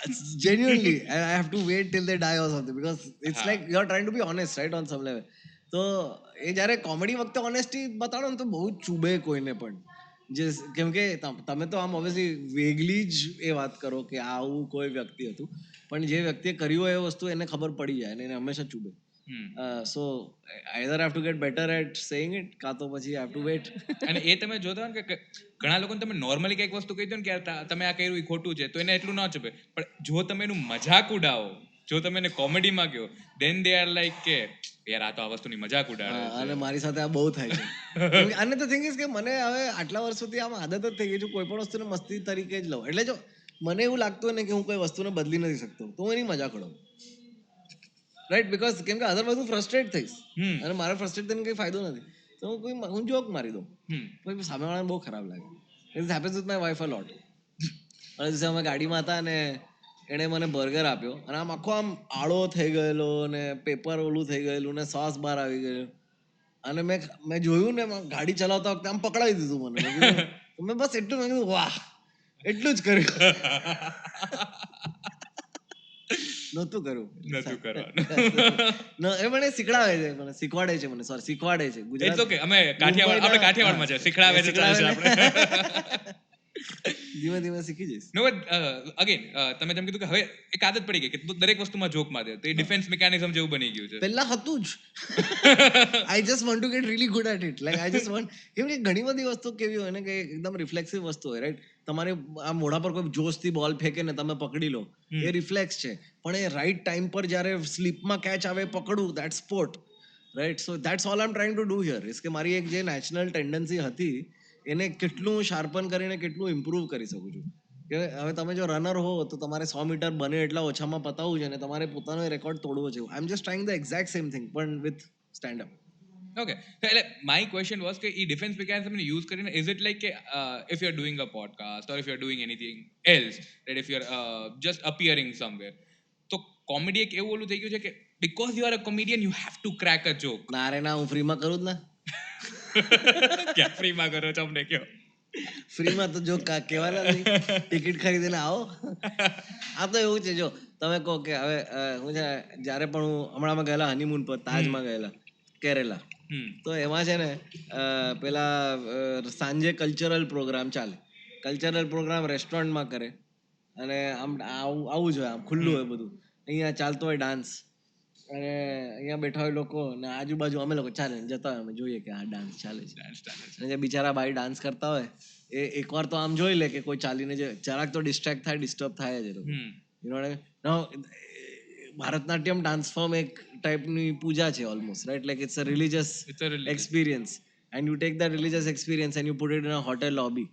It's genuinely, I have to wait till they die or something because it's like you're trying to be honest, right, on some level. તો એ જ્યારે comedy વખતે honesty બતાડો ને તો બહુ ચૂબે કોઈને પણ, જે કેમ કે તમે તો આમ ઓબ્વિયસલી વેગલી જ એ વાત કરો કે આવું કોઈ વ્યક્તિ હતું, પણ જે વ્યક્તિએ કર્યું હોય એ વસ્તુ એને ખબર પડી જાય અને એને હંમેશા ચૂબે. So either have to get better at saying it, કાં તો પછી આઈ હેવ ટુ વેટ. અને એ તમે જોતા હોય કે ઘણા લોકોને તમે નોર્મલી કંઈક વસ્તુ કહી દો ને કે તમે આ કર્યું એ ખોટું છે તો એને એટલું ના ચૂપે, પણ જો તમે એનું મજાક ઉડાવો, જો તમે એને કોમેડીમાં કહો, then they are like કે યાર આ તો આ વસ્તુની મજાક ઉડાડે. અને મારી સાથે આ બહુ થાય છે. અને તો થિંગ ઇઝ કે મને હવે આટલા વર્ષોથી આમ આદત જ થઈ ગઈ છે કોઈ પણ વસ્તુને મસ્તી તરીકે જ લઉં. એટલે જો મને એવું લાગતું હોય ને કે હું કોઈ વસ્તુને બદલી નથી શકતો તો હું એની મજાક ઉડાવું, રાઈટ? બીકોઝ કેમ કે અધરવાઇઝ હું ફ્રસ્ટ્રેટ થઈશ અને મારે ફ્રસ્ટ્રેટ થઈને કંઈ ફાયદો નથી. તો હું જોક મારી દઉં, પછી સામેવાળાને બહુ ખરાબ લાગે. It happens with my wife a lot. અને દિવસે અમે ગાડીમાં હતા અને એણે મને બર્ગર આપ્યો અને આમ આખો આમ આળો થઈ ગયેલો ને પેપર ઓલું થઈ ગયેલું ને સોસ બહાર આવી ગયેલું, અને મેં જોયું ને ગાડી ચલાવતા વખતે આમ પકડાવી દીધું મને. મેં બસ એટલું મેં કીધું વાહ, એટલું જ કર્યું. નહોતું કરવું. એ મને શીખવાડે છે, મને શીખવાડે છે ગુજરાત. It's okay, અમે કાઠિયાવાડમાં છે, શીખડાવે છે, ચાલશે આપણે. ધીમે ધીમે શીખી જઈશ. નો બટ અગેન તમે જેમ કીધું કે હવે એક આદત પડી ગઈ કે દરેક વસ્તુમાં જોક મારે, તો એ ડિફેન્સ મિકેનિઝમ જેવું બની ગયું છે. પહેલા હતું જ. I just want to get really good at it. Like I just want, કેમ કે ઘણી બધી વસ્તુ કેવી હોય ને કે એકદમ રિફ્લેક્સિવ વસ્તુ હોય, રાઈટ? તમારે આ મોઢા પર કોઈ જોશથી બોલ ફેંકે ને તમે પકડી લો, એ રિફ્લેક્સ છે. પણ એ રાઈટ ટાઈમ પર જ્યારે સ્લીપમાં કેચ આવે પકડવું, that sport, right? So that's all I am trying to do here is કે મારી એક જે નેચરલ ટેન્ડન્સી હતી એને કેટલું શાર્પન કરીને કેટલું ઇમ્પ્રૂવ કરી શકું છું. કે હવે તમે જો રનર હો તો તમારે 100 મીટર બને એટલા ઓછામાં પતાવવું છે અને તમારે પોતાનો રેકોર્ડ તોડવો છે. I am just trying the exact same thing પણ with stand up. Okay. So, like, my question was કે એ defense mechanism ને use કરીને is it like કે if you're doing a podcast or if you're doing anything else, that if you're just appearing somewhere, તો comedy એક એવું ઓલું થઈ ગયું છે કે because you are a comedian you have to crack a joke. ના રે ના, હું ફ્રીમાં કરું જ ને. ક્યાં ફ્રીમાં કરો છો અમને કયો? ફ્રીમાં તો જો કહેવાના નહીં, ટિકિટ ખરીદીને આવો. આ તો એવું છે, જો તમે કહો કે હવે હું છે જ્યારે પણ હું હમણાં ગયેલા હનીમૂન પર તાજમાં ગયેલા કેરેલા, તો એમાં છે ને પેલા સાંજે કલ્ચરલ પ્રોગ્રામ ચાલે. કલ્ચરલ પ્રોગ્રામ રેસ્ટોરન્ટમાં કરે અને આમ આવું જ હોય, આમ ખુલ્લું હોય બધું. અહીંયા ચાલતો હોય ડાન્સ અને અહીંયા બેઠા હોય લોકો ને આજુબાજુ અમે લોકો ચાલે જતા હોય, અમે જોઈએ કે આ ડાન્સ ચાલે છે. અને જે બિચારા ભાઈ ડાન્સ કરતા હોય એ એકવાર તો આમ જોઈ લે કે કોઈ ચાલીને જે જરાક તો ડિસ્ટ્રેક્ટ થાય, ડિસ્ટર્બ થાય જ. ભારતનાટ્યમ ડાન્સ ફોર્મ એક ટાઈપની પૂજા છે almost, right? Like it's a religious experience and you take that religious experience and you put it in a hotel lobby,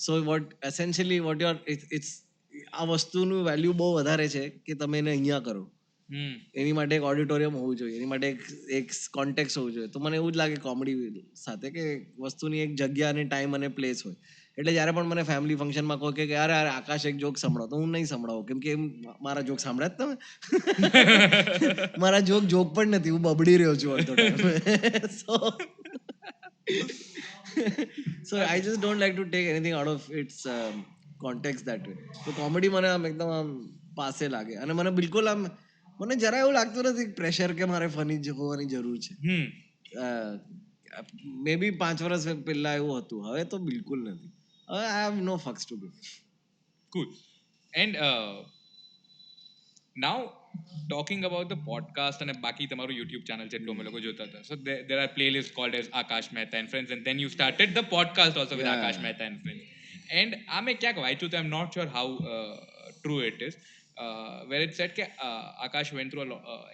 so what essentially what you are it's આ વસ્તુનું value બહુ વધારે છે કે તમે એને અહીંયા કરો. એની માટે એક ઓડિટોરિયમ હોવું જોઈએ, એની માટે એક કોન્ટેક્સ હોવું જોઈએ. તો મને એવું જ લાગે કોમેડી સાથે કે વસ્તુની એક જગ્યા અને ટાઈમ અને પ્લેસ હોય. એટલે જ્યારે પણ મને ફેમિલી ફંક્શનમાં કહો કે યાર આકાશ એક જોક સંભળાવો, તો હું નહીં સંભળાવું, કેમ કે મારા જોક સાંભળ્યા જ તમે. મારા જોક પણ નથી, હું બબડી રહ્યો છું અડધો time. So I just don't like to take anything out of its context that way. તો કોમેડી મને આમ એકદમ આમ પાસે લાગે અને મને બિલકુલ આમ મને જરા એવું લાગતું નથી પ્રેશર કે મારે ફની હોવાની જરૂર છે. મે બી 5 વર્ષ પહેલા એવું હતું, હવે તો બિલકુલ નથી. હવે I have no fucks to give. Cool. And now talking about the podcast અને બાકી તમારું YouTube channel છે એટલું અમે લોકો જોતા હતા. So there are playlists called as Aakash Mehta and Friends, and then you started the podcast also with Aakash Mehta and Friends. And આ મેં ક્યાંક વાંચ્યું તો I'm not sure how true it is, where it said that Aakash went through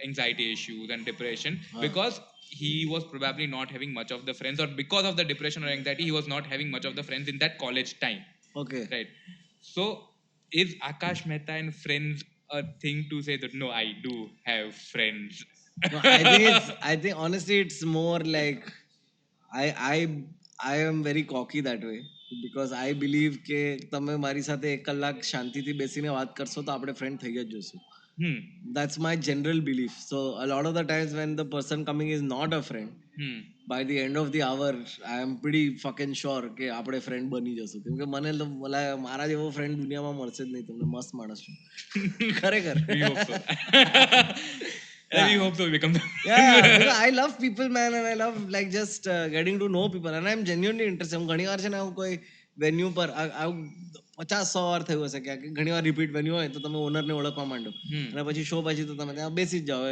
anxiety issues and depression because he was probably not having much of the friends, or because of the depression or anxiety he was not having much of the friends in that college time. Okay. Right. So is Aakash Mehta and Friends a thing to say that no, I do have friends? No, I think honestly it's more like I am very cocky that way because I believe કે તમે મારી સાથે 1 કલાક શાંતિથી બેસીને વાત કરશો તો આપણે ફ્રેન્ડ થઈ જ જશું. That's my general belief. So a lot of the times when the person coming is not a friend, by the end of the hour I am pretty fucking sure કે આપણે ફ્રેન્ડ બની જશું, કેમ કે મને મારા જેવો ફ્રેન્ડ દુનિયામાં મળશે જ નહીં. તમને મસ્ત માણસ છું ખરેખર. We hope so we become yeah, I love people, man, and I love like just getting to know people, and I'm genuinely interested. હું ઘણી વાર છે ને હું કોઈ વેન્યુ પર 50-100 વાર થયું હશે કે ઘણી વાર રિપીટ વેન્યુ હોય તો તમે ઓનરને ઓળખવા માંડો અને પછી શો પછી તો તમે ત્યાં બેસી જ જાઓ.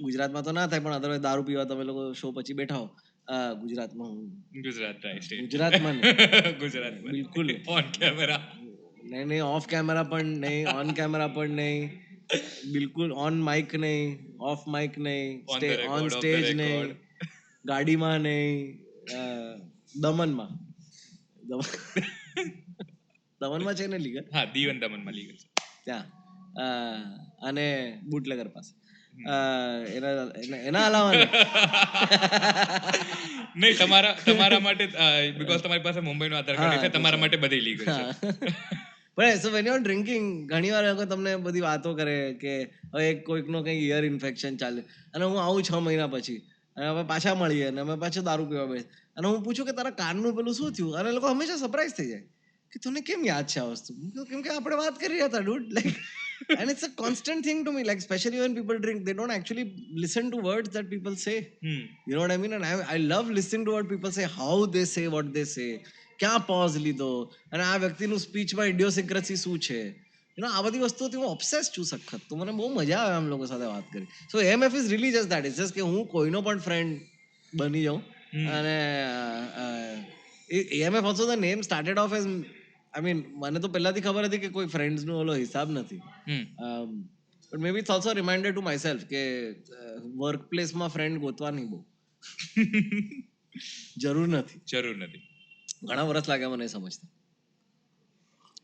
ગુજરાતમાં તો ના થાય પણ અદરવાઇઝ દારૂ પીવા તમે લોકો શો પછી બેઠા હો. ગુજરાતમાં બિલકુલ ઓન કેમેરા નહીં, ઓફ કેમેરા પણ નહીં, ઓન કેમેરા પણ નહીં, બિલકુલ ઓન માઇક નહીં, ઓફ માઇક નહીં, ઓન સ્ટેજ નહીં, ગાડીમાં નહીં, દમનમાં છે ને લીગલ? હા, દીવન દમનમાં લીગલ છે ત્યાં, અને બુટલેગર પાસે. એના અલાવા નહીં, તમારા માટે બીકોઝ તમારી પાસે મુંબઈનો આધાર કાર્ડ છે, તમારા માટે બધી લીગલ છે. પણ so when you are drinking, ઘણી વાર તમને બધી વાતો કરે કે હવે કોઈકનો કંઈ ઇયર ઇન્ફેક્શન ચાલે અને હું આવું 6 મહિના પછી અને હવે પાછા મળીએ અને અમે પાછું દારૂ પીવા બેસ અને હું પૂછું કે તારા કાનનું પેલું શું થયું, અને લોકો હંમેશા સરપ્રાઈઝ થઈ જાય કે તને કેમ યાદ છે આ વસ્તુ, કેમ કે આપણે વાત કરી રહ્યા હતા dude. Like and it's a constant thing to me, like especially when people drink, they don't actually listen to words that people say. You know what I mean? And I love listening to what people say, how they say what they say, ક્યાં pose લીધો અને આ વ્યક્તિનું સ્પીચમાં ઇડિયોસિક્રસી શું છે. આ બધી વસ્તુઓથી હું ઓબ્સેસ છું સખત. તો મને બહુ મજા આવે આમ લોકો સાથે વાત કરી. So AMF is really just that. It's just કે હું કોઈનો પણ ફ્રેન્ડ બની જાઉં. અને AMF also the name started off as, I mean મને તો પહેલાથી ખબર હતી કે કોઈ ફ્રેન્ડ્સનો ઓલો હિસાબ નથી, but maybe it's also reminder to my self કે વર્ક પ્લેસમાં ફ્રેન્ડ ગોતવાની બહુ જરૂર નથી. ઘણા વર્ષ લાગ્યા મને સમજતા.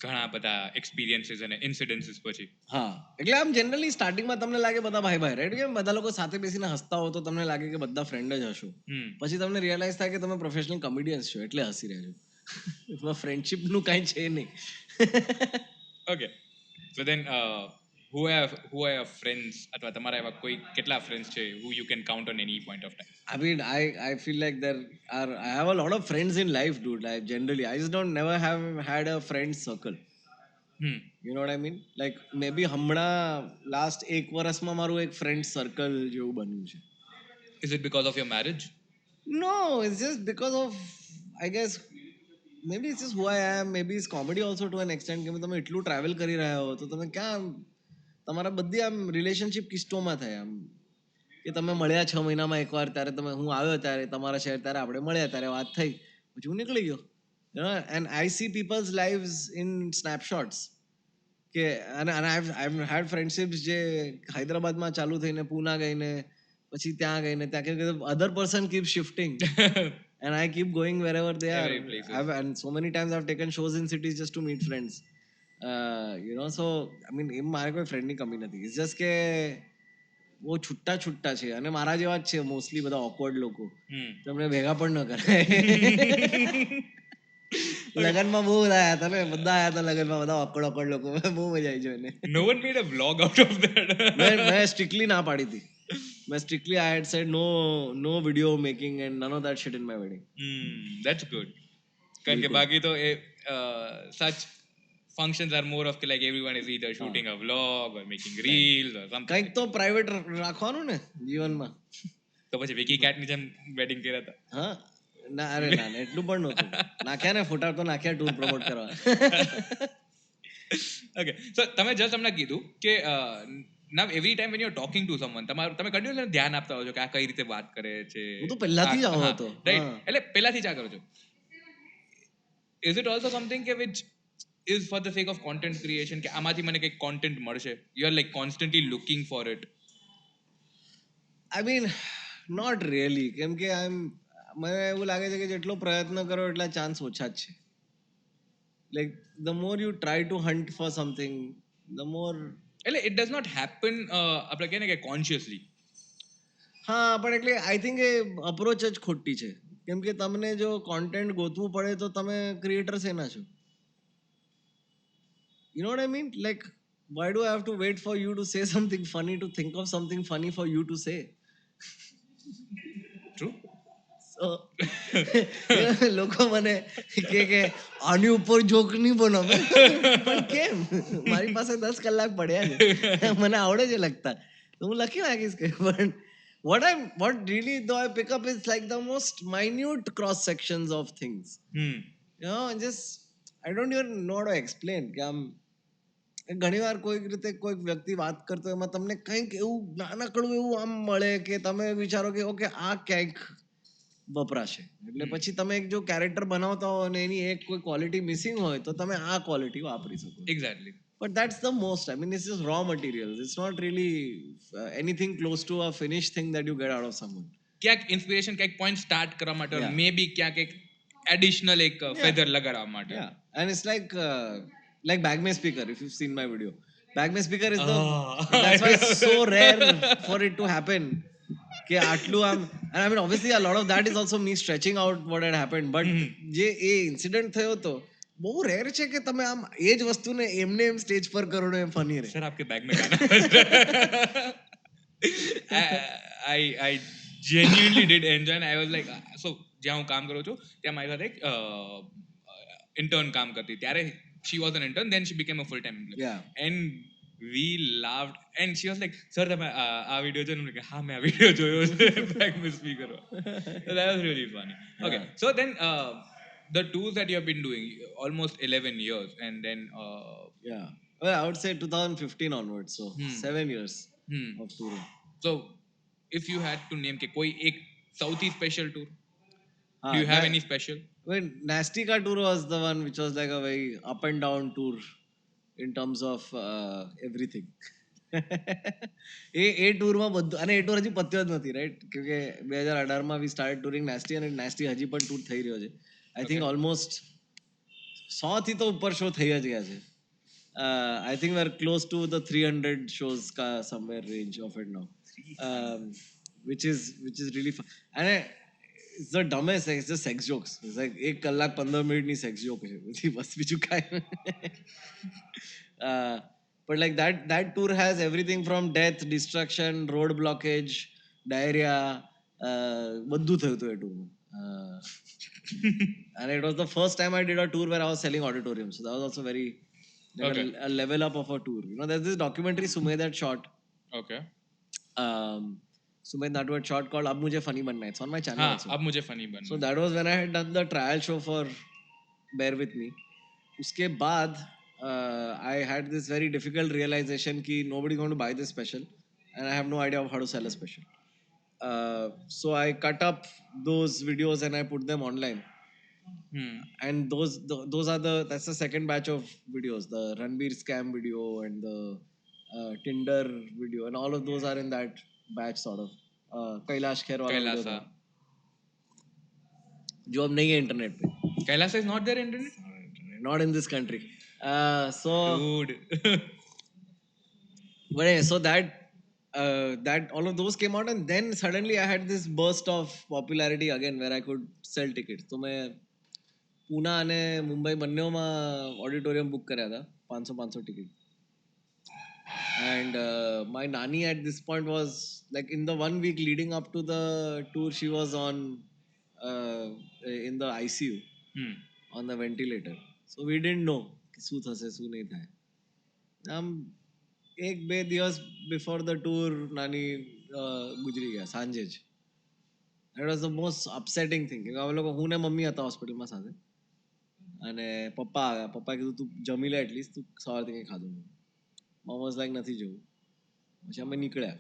ઘણા બધા એક્સપિરિયન્સીસ અને ઇન્સિડન્સીસ પછી. હા, એટલે આમ જનરલી સ્ટાર્ટિંગમાં તમને લાગે બધા ભાઈ ભાઈ, રાઈટ? કે બધા લોકો સાથે બેસીને હસતા હો તો તમને લાગે કે બધા ફ્રેન્ડ જ હશો. પછી તમને રિયલાઇઝ થાય કે તમે પ્રોફેશનલ કોમેડિયન્સ છો એટલે હસી રહ્યા છો. એમાં ફ્રેન્ડશિપનું કાંઈ છે નહીં. Okay, so then who are your friends અથવા તમારા એવા કોઈ કેટલા ફ્રેન્ડ્સ છે who you can count on any point of time? I mean, I feel like I have a lot of friends in life, dude. Like generally, I just don't never have had a friend circle. You know what I mean? Like maybe હમણાં last 1 વર્ષમાં મારું એક friend circle જેવું બન્યું છે. Is it because of your marriage? No, it's just because of, I guess, maybe it's just who I am. Maybe it's comedy also to an extent. કે તમે એટલું ટ્રાવેલ કરી રહ્યા હો તો તમે ક્યાં તમારા બધી આમ રિલેશનશિપ કિસ્ટોમાં થાય આમ કે તમે મળ્યા 6 મહિનામાં એકવાર, ત્યારે તમે હું આવ્યો ત્યારે તમારા શહેર, ત્યારે આપણે મળ્યા ત્યારે વાત થઈ, પછી હું નીકળી ગયો. You know, and I see people's lives in snapshots. કે અને I've had friendships જે હૈદરાબાદમાં ચાલુ થઈને પૂના ગઈને પછી ત્યાં ગઈને ત્યાં કે other person keeps shifting and I keep going wherever they are. And so many times I've taken shows in cities just to meet friends. You know, so I mean એમ મારે કોઈ ફ્રેન્ડની કમી નથી. It's just કે બહુ છૂટા છૂટા છે અને મારા જેવા જ છે મોસ્ટલી બધા ઓકવર્ડ લોકો. તમને ભેગા પણ ન કરાય. લગનમાં બહુ બધા આયા હતા ને, બધા આયા હતા લગનમાં, બધા ઓકવર્ડ લોકો. બહુ મજા આવી જોઈને. No one made a vlog out of that. મેં સ્ટ્રિક્ટલી ના પાડી હતી. મેં strictly I had said no video making and none of that shit in my wedding. That's good. કારણ કે બાકી તો એ such functions are more of like everyone is either shooting a vlog or making reels or something. કંઈક તો private રાખવાનું ને જીવનમાં. તો પછી વિકી કેટ ની જેમ વેડિંગ કર્યા હતા? હા, ના, અરે ના, એટલું પણ નહોતું. નાખ્યા ને ફોટા તો નાખ્યા ટૂર પ્રમોટ કરવા. ઓકે, સો તમે જસ્ટ હમણાં કીધું કે now every time when you're talking to someone તમે કન્ટિન્યુઅસલી ધ્યાન આપતા હો છો કે આ કઈ રીતે વાત કરે છે. હું તો પહેલાથી જ આવો હતો, રાઈટ? એટલે પહેલાથી જ આ કરો છો. Is it also something કે which is for the sake of content creation કે આમાંથી મને કંઈક content મળશે? You are like constantly looking for it. I mean, not really. કેમ કે મને એવું લાગે છે કે જેટલો પ્રયત્ન કરો એટલા ચાન્સ ઓછા જ છે. Like the more you try to hunt for something, the more એટલે it does not happen આપણે કહે ને કે consciously. હા, પણ એટલે આઈ થિંક એ અપ્રોચ જ ખોટી છે. કેમ કે તમને જો કોન્ટેન્ટ ગોતવું પડે તો તમે ક્રિએટર શેના છો? You know what I mean? Like, why do I have to wait for you to say something funny to think of something funny for you to say? True. So, લોકો મને કે આની ઉપર જોક નહીં બનાવે. પણ કેમ? મારી પાસે 10 કલાક પડ્યા છે, મને આવડે છે લખતા, તો હું લખી નાખીશ. પણ what really though I pick up is like the most minute cross sections of things. You know, just I don't even know how to explain કે આમ ઘણી વાર કોઈક રીતે કોઈક વ્યક્તિ વાત કરતો એમાં તમને કંઈક એવું નાનકડું એવું આમ મળે કે તમે વિચારો કે ઓકે આ ક્યાંક વપરાશે. એટલે પછી તમે એક જો કેરેક્ટર બનાવતા હો અને એની એક કોઈ ક્વોલિટી મિસિંગ હોય તો તમે આ ક્વોલિટી વાપરી શકો. Exactly. But that's the most. I mean, it's just raw materials. It's not really anything close to a finished thing that you get out of someone. ક્યાંક ઇન્સ્પિરેશન ક્યાંક પોઈન્ટ સ્ટાર્ટ કરવા માટે મે બી ક્યાંક એક એડિશનલ એક feather લગાડવા માટે. Yeah, and it's like bag mein speaker. If you've seen my video, bag mein speaker is that's why it's so rare for it to happen. કે આટલું આમ, and I mean obviously a lot of that is also me stretching out what had happened, but જે એ incident થયો તો બહુ rare છે કે તમે આમ એ જ વસ્તુને એમને એમ સ્ટેજ પર કરો ને એમ ફની રહે. સર આપકે બેગ મેં ગાના I genuinely did enjoy and I was like, so જ્યાં હું કામ કરું છું ત્યાં મારી સાથે એક ઇન્ટર્ન કામ કરતી, ત્યારે she was an intern, then she became a full time employee. Yeah. And we laughed and she was like, sir તમે આ વિડિયો જોયો? મેં હા મેં આ વિડિયો જોયો છે બેગ મેં speaker. So that was really funny. Okay, so then the tours that you have been doing almost 11 years and then yeah, well, I would say 2015 onwards, so 7 years of touring. So if you had to name ke koi ek sauthi special tour, do you have any special? Well, Nasty Ka tour was the one which was like a very up and down tour in terms of everything. એ ટૂરમાં બધું, અને એ tour હજી પત્યો જ નથી, right? કેમકે 2018માં વી start touring nasty અને nasty હજી પણ tour થઈ રહ્યો છે. આઈ થિંક ઓલમોસ્ટ 100 થી તો ઉપર શો થઈ જ ગયા છે. I think we're close to the 300 shows ka somewhere range of it now, um, which is really fun. And it's the dumbest thing. It's just sex jokes. It's like 1 કલાક 15 મિનિટની sex joke છે બધી, બસ બીજું કાંઈ. But like that tour has everything from death, destruction, road blockage, diarrhea, બધું થયું હતું એ ટૂરમાં. And it was the first time I did a tour where I was selling auditoriums. So that was also very like Okay. a level up of a tour. You know, there's this documentary Sumedh had shot. Okay. Sumedh Natu had shot called Ab Mujhe Funny Banna hai. It's on my channel हाँ, also. अब मुझे funny बनना So that was when I had done the trial show for Bear With Me. उसके बाद I had this very difficult realization कि nobody going to buy this special and I have no idea of how to sell a special. So I cut up those videos and I put them online. And those are that's the second batch of videos, the Ranbir scam video and the Tinder video, and all of those are in that batch sort of. Kailash Kher वाला video Kailasa था जो अब नहीं है internet पे. Kailasa is not there internet Not in this country. So dude but anyway, so that all of those came out, and then suddenly I had this burst of popularity again where I could sell tickets. तो मैं પૂના અને મુંબઈ બંનેમાં auditorium book કર્યા હતા 500 ticket. And my nani at this point was like, in the 1 week leading up to the tour, she was on in the ICU on the ventilator. So we didn't know શું થશે શું નહીં થાય. આમ 1-2 દિવસ before the tour નાની ગુજરી ગયા સાંજે જ. That was the most upsetting thing. અમે લોકો, હું ને મમ્મી હતા હોસ્પિટલમાં સાથે, અને પપ્પા આવ્યા. પપ્પાએ કીધું તું જમી લે એટલીસ્ટ, તું સવારથી કંઈ ખાધું નહીં. મમ વોઝ લાઈક નથી જવું. પછી અમે નીકળ્યા.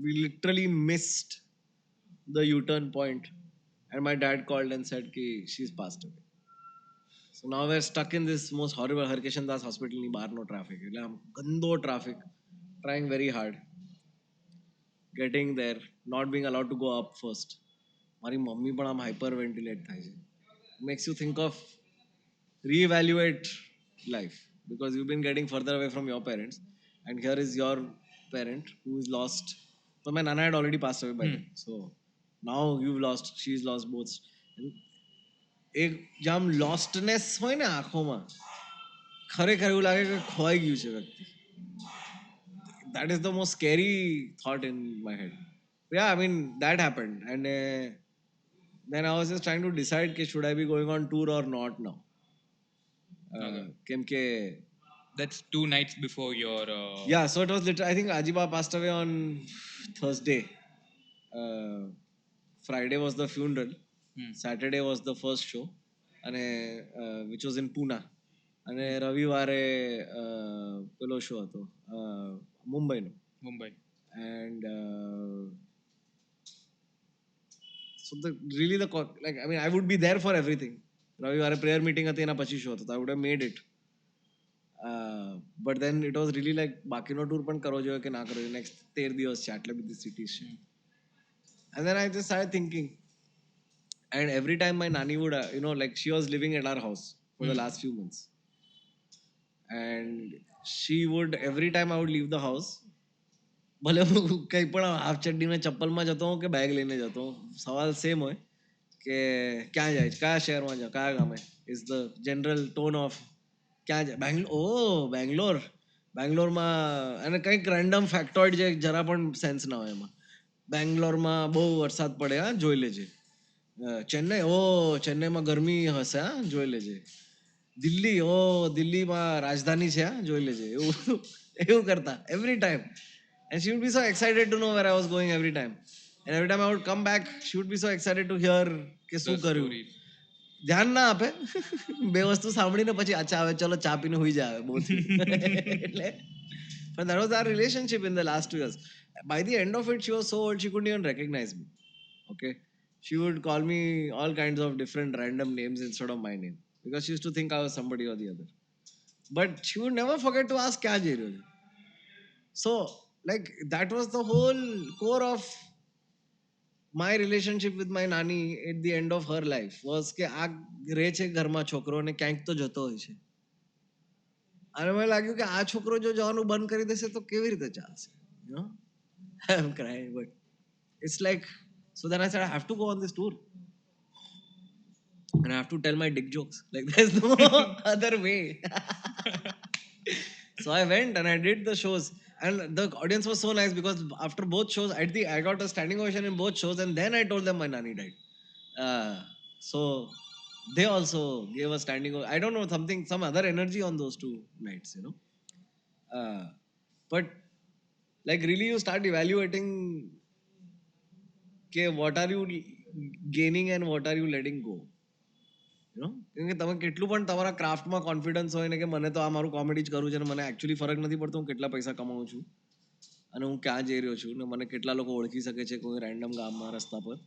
We literally missed the U-turn point and my dad called and said ki she's passed away. So now we're stuck in this most horrible Harkishan Das hospital ની બહારનો ટ્રાફિક. એટલે આમ ગંદો traffic, trying very hard, getting there, not being allowed to go up first. મારી mummy પણ આમ hyper વેન્ટિલેટ થાય છે. Makes you think of reevaluate life, because you've been getting further away from your parents, and here is your parent who is lost. So my nana had already passed away by then, so now she's lost both. એક જામ લોસ્ટનેસ હોય ને આંખોમાં, ખરેખર એવું લાગે કે ખોવાઈ ગયું છે વ્યક્તિ. That is the most scary thought in my head. Yeah, I mean, that happened, and then I was just trying to decide कि should I be going on tour or not now. કેમ કે that's 2 nights before your yeah, so it was literally, I think Ajiba passed away on Thursday. Friday was the funeral. Saturday was the first show, and which was in Pune. અને રવિવારે પેલો show હતો મુંબઈનો. And so really like, I mean, I would be there for everything. રવિવારે prayer meeting હતી, એના પછી show હતો, I would have made it. But then it was really like, બાકીનો ટૂર પણ કરવો જોઈએ કે ના કરવો જોઈએ, નેક્સ્ટ 13 દિવસ છે, આટલી બધી સિટીઝ છે. And then I just started thinking, and every time my nani would like, she was living at our house for the last few months, and she would, every time I would leave the house, ભલે હું કંઈ પણ half ચડ્ડીને ચપ્પલમાં જતો હોઉં કે bag લઈને જતો હોઉં, સવાલ સેમ હોય કે ક્યાં જાય છે, કયા શહેરમાં જાઓ, કયા ગામે, is the general tone of ક્યાં જાય, બેંગ્લોરમાં. અને કંઈક રેન્ડમ ફેક્ટોઇડ જે જરા પણ સેન્સ ના હોય એમાં. બેંગ્લોરમાં બહુ વરસાદ પડે, હા જોઈ લેજે. ચેન્નઈમાં ગરમી હશે, હા જોઈ લેજે. દિલ્હીમાં રાજધાની છે, હા જોઈ લેજે. એવું કરતા every time. And she would be so excited to know where I was going every time. And every time I would come back, she would be so excited to hear કે શું કર્યું. ધ્યાન ના આપે, બે વસ્તુ સાંભળીને પછી અચ્છા હવે ચલો ચા પીને હોઈ જાય બહુ. એટલે but that was our relationship in the last 2 years. By the end of it, she was so old she couldn't even recognize me. Okay, she would call me all kinds of different random names instead of my name, because she used to think I was somebody or the other. But she would never forget to ask kya jai rahe ho. So like, that was the whole core of my relationship with my nani at the end of her life was કે આ રહે છે ઘરમાં છોકરો અને ક્યાંક તો જતો હોય છે. અને મને લાગ્યું કે આ છોકરો જો જવાનું બંધ કરી દેશે તો કેવી રીતે ચાલશે, you know. I'm crying, but it's like, so then I said I have to go on this tour and I have to tell my dick jokes, like there's no other way. So I went and I did the shows, and the audience was so nice because after both shows I got a standing ovation in both shows, and then I told them my nani died. So they also gave a standing I don't know, some other energy on those two nights, you know. But like really you start evaluating કે what are you gaining and what are you letting go, you know. કેમ કે તમે કેટલું પણ તમારા ક્રાફ્ટમાં confidence હોય ને કે મને તો આ મારું કોમેડી જ કરવું છે ને મને એકચ્યુઅલી ફરક નથી પડતો હું કેટલા પૈસા કમાઉં છું અને હું ક્યાં જઈ રહ્યો છું ને મને કેટલા લોકો ઓળખી શકે છે કોઈ રેન્ડમ ગામમાં રસ્તા પર,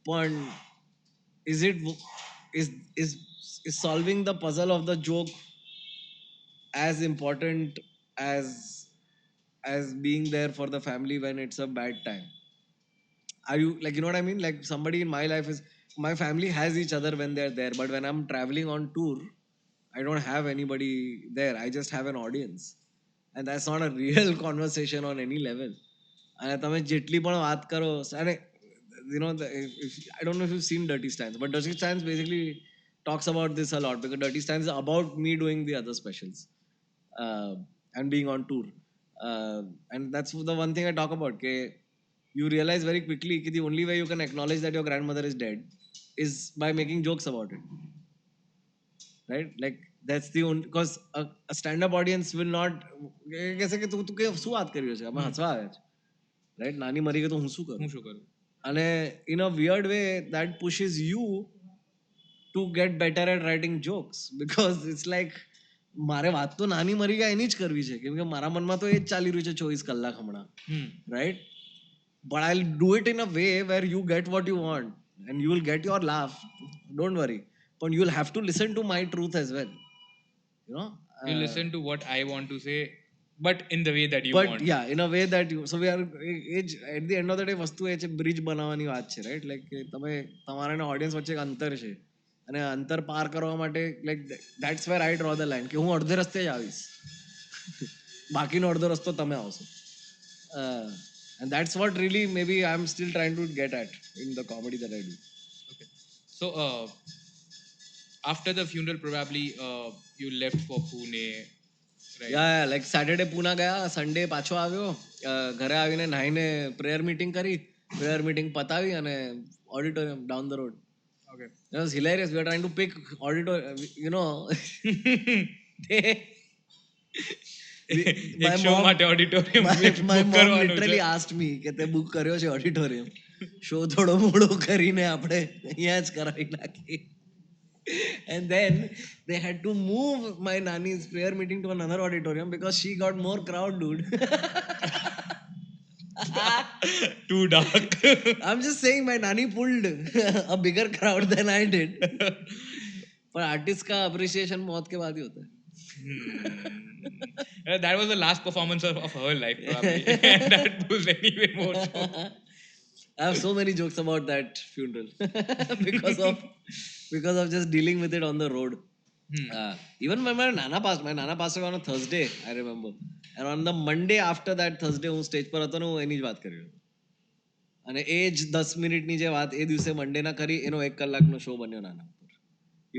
પણ is it is is is solving the puzzle of the joke as important as being there for the family when it's a bad time? Are you, like, you know what I mean, like somebody in my life is, my family has each other when they're there, but when I'm traveling on tour I don't have anybody there, I just have an audience, and that's not a real conversation on any level. અને તમે જેટલી પણ વાત કરો, અને you know, I don't know if you've seen Dirty Stands, but Dirty Stands basically talks about this a lot because Dirty Stands is about me doing the other specials uh, and being on tour. And that's the one thing I talk about. Ke you realize very quickly that the only way you can acknowledge that your grandmother is dead is by making jokes about it. Right? Like that's the only, because a stand-up audience will not. कैसे कि तू के શું વાત કરી રહ્યો છે, આમાં હસવા આવે છે, right? નાની મરી ગઈ તો હું શું કરું? અને in a weird way that pushes you to get better at writing jokes because it's like મારે વાત તો નાની મરી ગયા એની જ કરવી છે કેમ કે મારા મનમાં તો એ જ ચાલી રહ્યું છે 24 કલાક હમણાં, right? But I'll do it in a way where you get what you want and you will get your laugh, don't worry, but you'll have to listen to my truth as well, you know. You listen to what I want to say, but in the way that you but want. yeah, in a way that you, so we are age at the end of the day વસ્તુ એ છે bridge બનાવવાની વાત છે, right? like તમે તમારા અને audience વચ્ચે એક અંતર છે અને અંતર પાર કરવા માટે like that's where I draw the line કે હું અડધે રસ્તે જ આવીશ બાકીનો અડધો રસ્તો તમે આવશો. And that's what really maybe I'm still trying to get at in the comedy that I do. Okay. So after the funeral probably you left for Pune, right? Yeah, like Saturday Pune ગયા, Sunday પાછો આવ્યો, ઘરે આવીને નાઈને prayer meeting કરી, prayer meeting પતાવી અને auditorium down the road. Okay. It was hilarious. We were trying to pick auditorium, you know. એક show માટે auditorium my mom literally asked me કે તે book કર્યો છે auditorium, શો થોડો મોડો કરીને આપણે અહીંયા જ કરાવી નાખીએ. And then they had to move my nanny's prayer meeting to another auditorium because she got more crowd, dude. Too dark. I'm just saying my nanny pulled a bigger crowd than I did. पर artist का appreciation मौत के बाद ही होता है. That was the last performance of her life probably. That was anyway more so. I have so many jokes about that funeral because of just dealing with it on the road. Even when my nana passed away on a Thursday, I remember, and on the Monday after that Thursday હું stage પર હતો ને હું એની જ વાત કરી રહ્યો અને એ જ 10 મિનિટની જે વાત એ દિવસે મંડે ના કરી એનો 1 કલાકનો શો બન્યો નાના ઉપર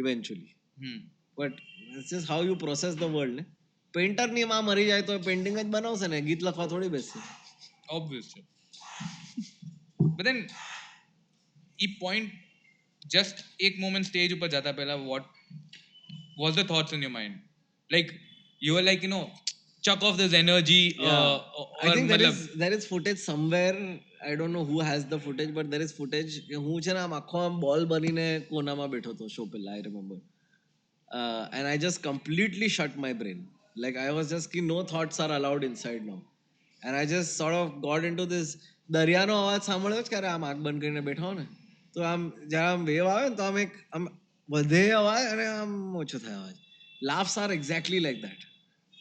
eventually. But it's just how you process the world, ને પેઇન્ટરની માં મરી જાય તો પેઇન્ટિંગ જ બનાવશે ને, ગીત લખવા થોડી બેસશે. Obviously. But then e point just एक moment stage ऊपर जाता पहला what was the thoughts in your mind, like you were like, you know, chuck off this energy. I think there is footage somewhere, I don't know who has the footage, but there is footage કે હું છે ને આમ આખો આમ બોલ બનીને કોનામાં બેઠો હતો શો પહેલા, I remember. And I just completely shut my brain, like I was just ki no thoughts are allowed inside now, and I just sort of got into this દરિયાનો અવાજ સાંભળ્યો જ ક્યારે આમ આંખ બંધ કરીને બેઠા હો ને તો આમ જ્યારે આમ વેવ આવે ને તો આમ એક આમ વધે અવાજ અને આમ ઓછો થાય અવાજ. Laughs are exactly like that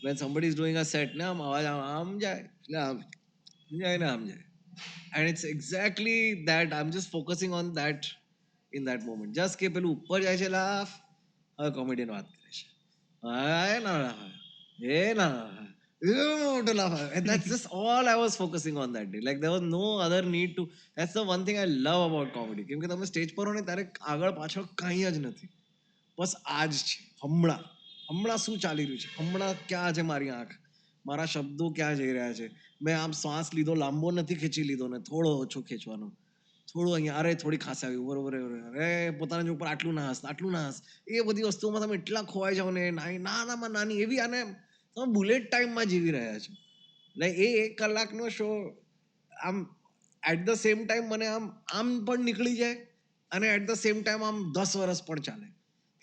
when somebody is doing a set ને આમ અવાજ આમ જાય એટલે આમ જાય ને આમ જાય. and it's exactly that I'm just focusing on that in that moment. Just કે પેલું ઉપર જાય છે લાફ, હવે કોમેડિયન વાત કરે છે, હા ના ના એ ના મોટો laugh, and that's just all I was focusing on that day. Like there was no other need to. That's the one thing I love about comedy. કેમ કે તમે સ્ટેજ પર હો ને ત્યારે આગળ પાછળ કંઈ જ નથી, બસ આજ છે, હમણાં હમણાં શું ચાલી રહ્યું છે, હમણાં ક્યાં છે મારી આંખ, મારા શબ્દો ક્યાં જઈ રહ્યા છે, મેં આમ શ્વાસ લીધો લાંબો નથી ખેંચી લીધો ને થોડો ઓછો ખેંચવાનો, થોડું અહીંયા, અરે થોડી ખાસ આવી, બરોબર, અરે પોતાના ઉપર આટલું ના હસ, આટલું ના હસ, એ બધી વસ્તુઓમાં તમે એટલા ખોવાઈ જાઓ ને, નાનામાં નાની એવી, આને તમે બુલેટ ટાઈમમાં જીવી રહ્યા છો. લાઈક એ 1 કલાકનો શો આમ એટ ધ સેમ ટાઈમ મને આમ આમ પણ નીકળી જાય, અને એટ ધ સેમ ટાઈમ આમ 10 વર્ષ પણ ચાલે.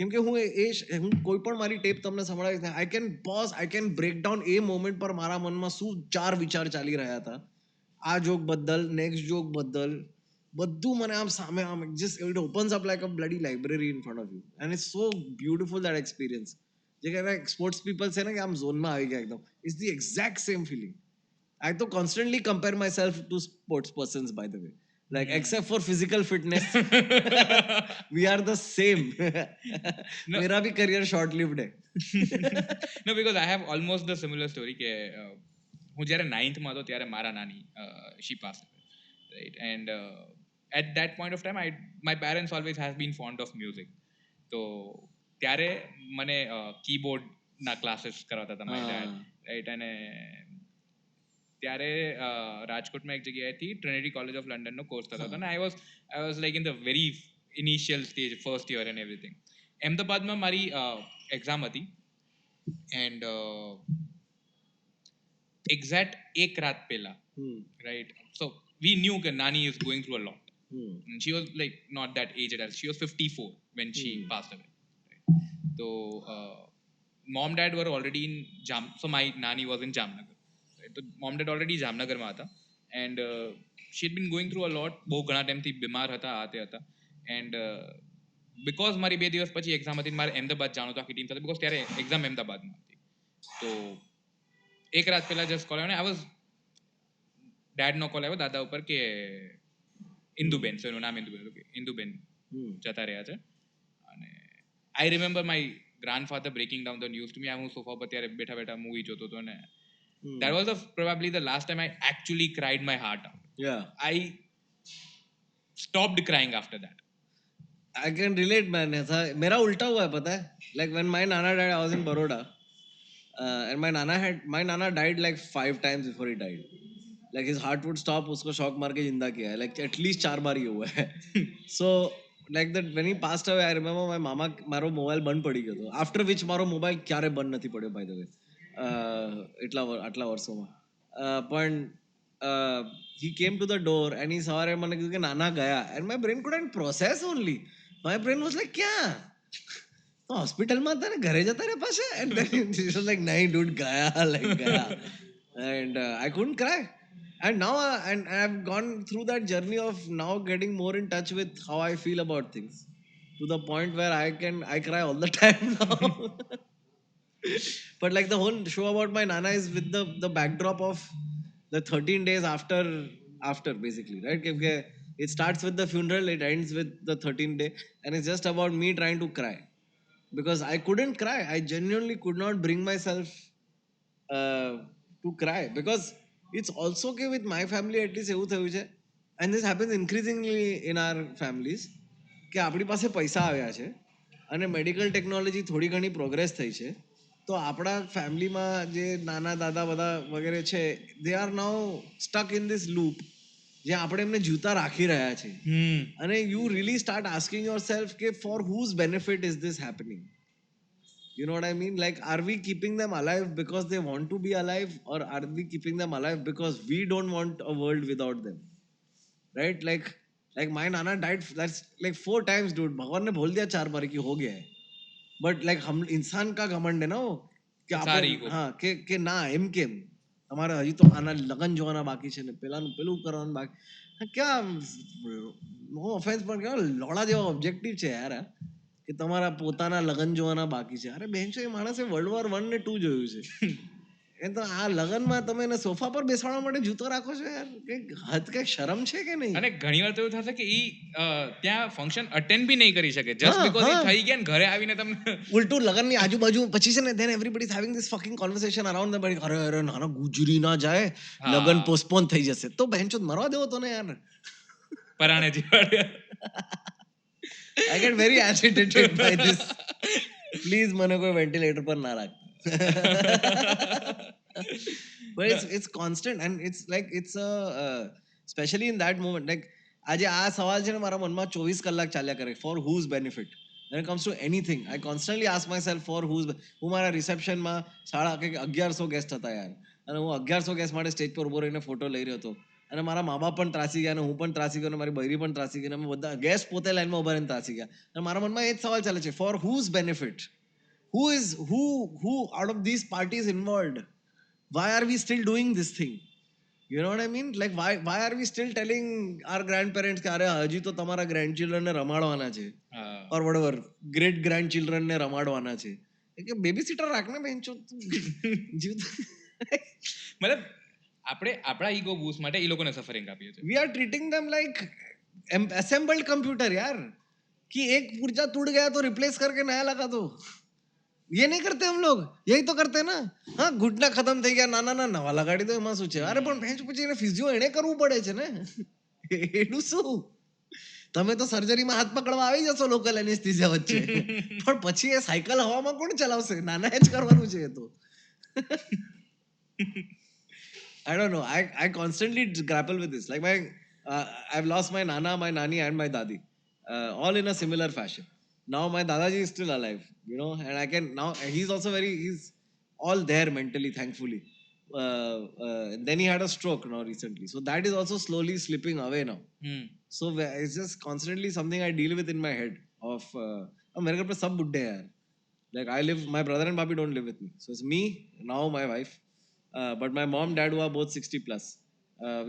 કેમ કે હું કોઈ પણ મારી ટેપ તમને સંભળાવીશ ને, I can pause, I can break down a moment પર મારા મનમાં શું 4 વિચાર ચાલી રહ્યા હતા, આ જોક બદલ, નેક્સ્ટ જોક બદલ, બધું મને આમ સામે આમ just it opens up like a bloody library in front of you, and it's so beautiful that experience. જે કહેવાય સ્પોર્ટ્સ પીપલ છે ને કે આમ ઝોનમાં આવી ગયા એકદમ, it's the exact same feeling. I to constantly compare myself to sports persons, by the way. Like, except for physical fitness, we are the same. No. मेरा भी career short lived है. No, because I have almost the similar story કે હું જ્યારે 9th માં હતો ત્યારે મારા નાની she passed away, right? And at that point of time my parents always has been fond of music. તો ત્યારે મને કીબોર્ડ ના ક્લાસીસ કરાવતા હતા my dad, right? અને ત્યારે રાજકોટમાં એક જગ્યાએથી ટ્રિનિટી કોલેજ ઓફ લંડનનો કોર્સ થતો હતો, અને I was like in the very initial stage, first year and everything. અમદાવાદમાં મારી એક્ઝામ હતી, એન્ડ એક્ઝેક્ટ 1 રાત પહેલા, રાઈટ, સો વી ન્યૂ કે નાની is going through a lot. She was like not that aged as she was 54 when she passed away. So mom dad were already in so my nani was in Jamnagar. તો mom dad already જામનગરમાં હતા, and she had been going through a lot, બહુ ઘણા ટાઈમથી બીમાર હતા, આ તે હતા. એન્ડ બિકોઝ મારી 2 દિવસ પછી એક્ઝામ હતી, મારે અમદાવાદ જવાનું હતું આખી ટીમ સાથે, બિકોઝ ત્યારે એક્ઝામ અમદાવાદમાં હતી. તો 1 રાત પહેલા જસ્ટ કોલ આવ્યો, ને આ વોઝ ડેડનો કોલ આવ્યો દાદા ઉપર કે ઇન્દુબેન, સો એનું નામ ઇન્દુબેન હતું, કે ઇન્દુબેન જતા રહ્યા છે. અને I remember my grandfather breaking down the news to me. હું સોફા પર ત્યારે બેઠા બેઠા મૂવી જોતો હતો, ને that was probably the last time I actually cried my heart out. Yeah. I stopped crying after that. I can relate, man. ऐसा मेरा उल्टा हुआ है, पता है? Like when my nana died, I was in Baroda, and my nana died like 5 times before he died. Like his heart would stop, उसको shock मार के जिंदा किया है. Like at least 4 बार ये हुआ है. So like that when he passed away, I remember my mama મારો મોબાઈલ બંધ પડી ગયો હતો. After which મારો મોબાઈલ ક્યારે બંધ નથી પડ્યો, by the way. આટલા વર્ષોમાં પણ he came to the door and he સવારે મને કીધું કે નાના ગયા, and my brain couldn't process only. My brain was like ક્યાં તો હોસ્પિટલમાં હતા ને, ઘરે જતા રહ્યા પાછા, and then he was like નહીં dude ગયા, like ગયા, and I couldn't cry. And now and I've gone through that journey of now getting more in touch with how I feel about things, to the point where I cry all the time now. But like the whole show about my nana is with the backdrop of the 13 days after basically, right? It starts with the funeral, it ends with the 13th day, and it's just about me trying to cry because I couldn't cry. I genuinely could not bring myself to cry, because it's also okay with my family, at least એવું થયું છે, and this happens increasingly in our families, કે આપણી પાસે પૈસા આવ્યા છે અને મેડિકલ ટેકનોલોજી થોડી ઘણી પ્રોગ્રેસ થઈ છે, તો આપણા ફેમિલીમાં જે નાના દાદા બધા વગેરે છે, they are now stuck in this loop, જે આપણે એમને જીવતા રાખી રહ્યા છે. અને you really start asking yourself કે for whose benefit is this happening? You know what I mean? Like, are we keeping them alive because they want to be alive, or are we keeping them alive because we don't want a world without them? Right? Like my nana died, that's like 4 times, dude. भगवान ने बोल दिया 4 बार कि हो गया है. But like हम इंसान का घमंड है ना वो, कि આપણે હા કે ના એમ કેમ તમારે હજી તો આના લગન જોવાના બાકી છે ને પેલાનું પેલું કરવાનું બાકી, ક્યાં નો ઓફેન્સ પણ કેવા લોડા જેવા ઓબ્જેક્ટિવ છે યાર, કે તમારા પોતાના લગન જોવાના બાકી છે. અરે બેન છે, એ માણસે World War I ને II જોયું છે. એ તો આ લગનમાં તમે એને સોફા પર બેસાડવા માટે જૂતો રાખો છો યાર, કઈક શરમ છે કે નહીં? અને ઘણી વાર તો એવું થશે કે ત્યાં ફંક્શન અટેન્ડ બી નહીં કરી શકે જસ્ટ બીકોઝ થઈ ગયા ને ઘરે આવીને તમને ઉલટું લગનની આજુબાજુ પછી છે ને then everybody is having this fucking conversation around the body, અરે નાના ગુજરી ના જાય, લગન પોસ્ટપોન થઈ જશે, તો બહેનચોદ મરવા દેવો તો ને યાર. પરાણે જીવાડે. I get very agitated by this. Please મને કોઈ વેન્ટિલેટર પર ના રાખ. But it's constant and it's like it's a especially in that moment, like આજે આ સવાલ છે ને મારા મનમાં 24 કલાક ચાલ્યા કરે, for whose benefit when it comes to anything. I constantly ask myself for whose. હું મારા રિસેપ્શનમાં 1150 ગેસ્ટ હતા યાર, અને હું 1100 ગેસ્ટ માટે સ્ટેજ પર ઉભો રહીને ફોટો લઈ રહ્યો હતો, અને મારા મા બાપ પણ ત્રાસી ગયા, અને હું પણ ત્રાસી ગયો, અને મારી બૈરી પણ ત્રાસી ગઈ, અને અમે બધા ગેસ્ટ પોતે લાઈનમાં ઉભા રહીને ત્રાસી ગયા, અને મારા મનમાં એ જ સવાલ ચાલે છે, for whose benefit? Who out of these parties involved? Why are we still doing this thing? You know what I mean? Like why are we still telling our grandparents કે અરે હજી તો તમારા grandchildren ને રમાડવાના છે, or whatever, great grandchildren ને રમાડવાના છે, કે બેબી સીટર રાખને બેંચો જીવ. મતલબ આપણે આપણા ઈગો બૂસ્ટ માટે એ લોકોને સફરિંગ આપીએ છીએ. We are treating them like assembled computer यार, कि एक पुर्जा टूट गया तो रिप्लेस करके नया लगा दो. ये नहीं करते हम लोग, यही तो करते हैं ना. हाँ, घुटना खत्म થઈ ગયા, ના નવા લગાડી દો, એમાં શું છે? અરે પણ ભેંચ પછી એને ફિઝિયો એને કરવું પડે છે ને, એનું શું? તમે તો સર્જરીમાં હાથ પકડવા આવી જશો લોકલ એનેસ્થેસિયા વચ્ચે, પણ પછી એ સાયકલ હવામાં કોણ ચલાવશે? નાના જ કરવાનું છે એ તો. I don't know. I constantly grapple with this. Like I've lost my nana, my nani, and my dadi, all in a similar fashion. Now my dadaji is still alive, you know, and I can now. He's also he's all there mentally, thankfully. Then he had a stroke now recently, so that is also slowly slipping away now. So it's just constantly something I deal with in my head. Of मेरे घर पे सब बुड्ढे हैं यार. Like I live, my brother and Babi don't live with me, so it's me now, my wife. But my mom, dad, who are both 60 plus.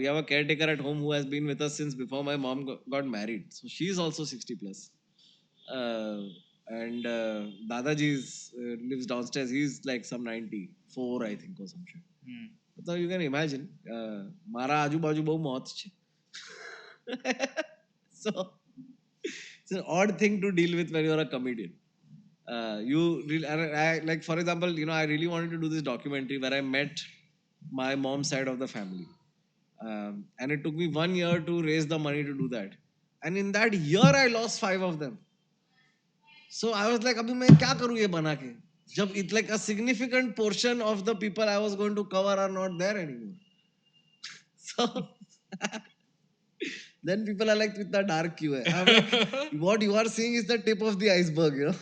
We have a caretaker at home who has been with us since before my mom got married. So she's also 60 plus. And Dadaji lives downstairs. He's like some 94, I think, or some shit. So you can imagine, Mara aju baju bau maut che. So it's an odd thing to deal with when you're a comedian. Like for example, you know, I really wanted to do this documentary where I met my mom's side of the family, and it took me 1 year to raise the money to do that, and in that year I lost 5 of them. So I was like, abhi main kya karu ye bana ke, jab it's like a significant portion of the people I was going to cover are not there anymore. So then people are like, itna dark kyun hai? I'm like, what you are seeing is the tip of the iceberg, you know.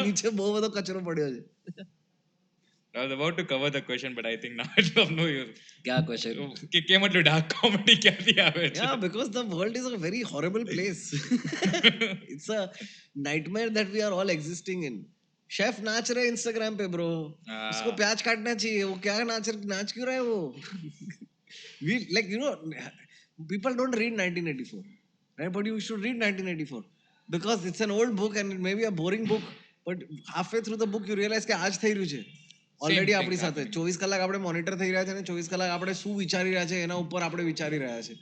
Niche bahut badho kachro padyo છે. I was about to cover the question, but I think now it's of no use. क्या question? કે કેમ એટલું dark comedy ક્યાંથી આવે છે? Yeah, because the world is a very horrible place. It's a nightmare that we are all existing in. Chef नाच रहे Instagram पे bro, उसको प्याज काटना चाहिए, वो क्या नाच क्यों रहा है वो? We like, you know, people don't read 1984, right? But you should read 1984 because it's an old book and it may be a boring book, but halfway through the book you realize કે આજ થઈ રહ્યું છે already આપણી સાથે. 24 કલાક આપણે monitor થઈ રહ્યા છે, અને 24 કલાક આપણે શું વિચારી રહ્યા છે એના ઉપર આપણે વિચારી રહ્યા છે.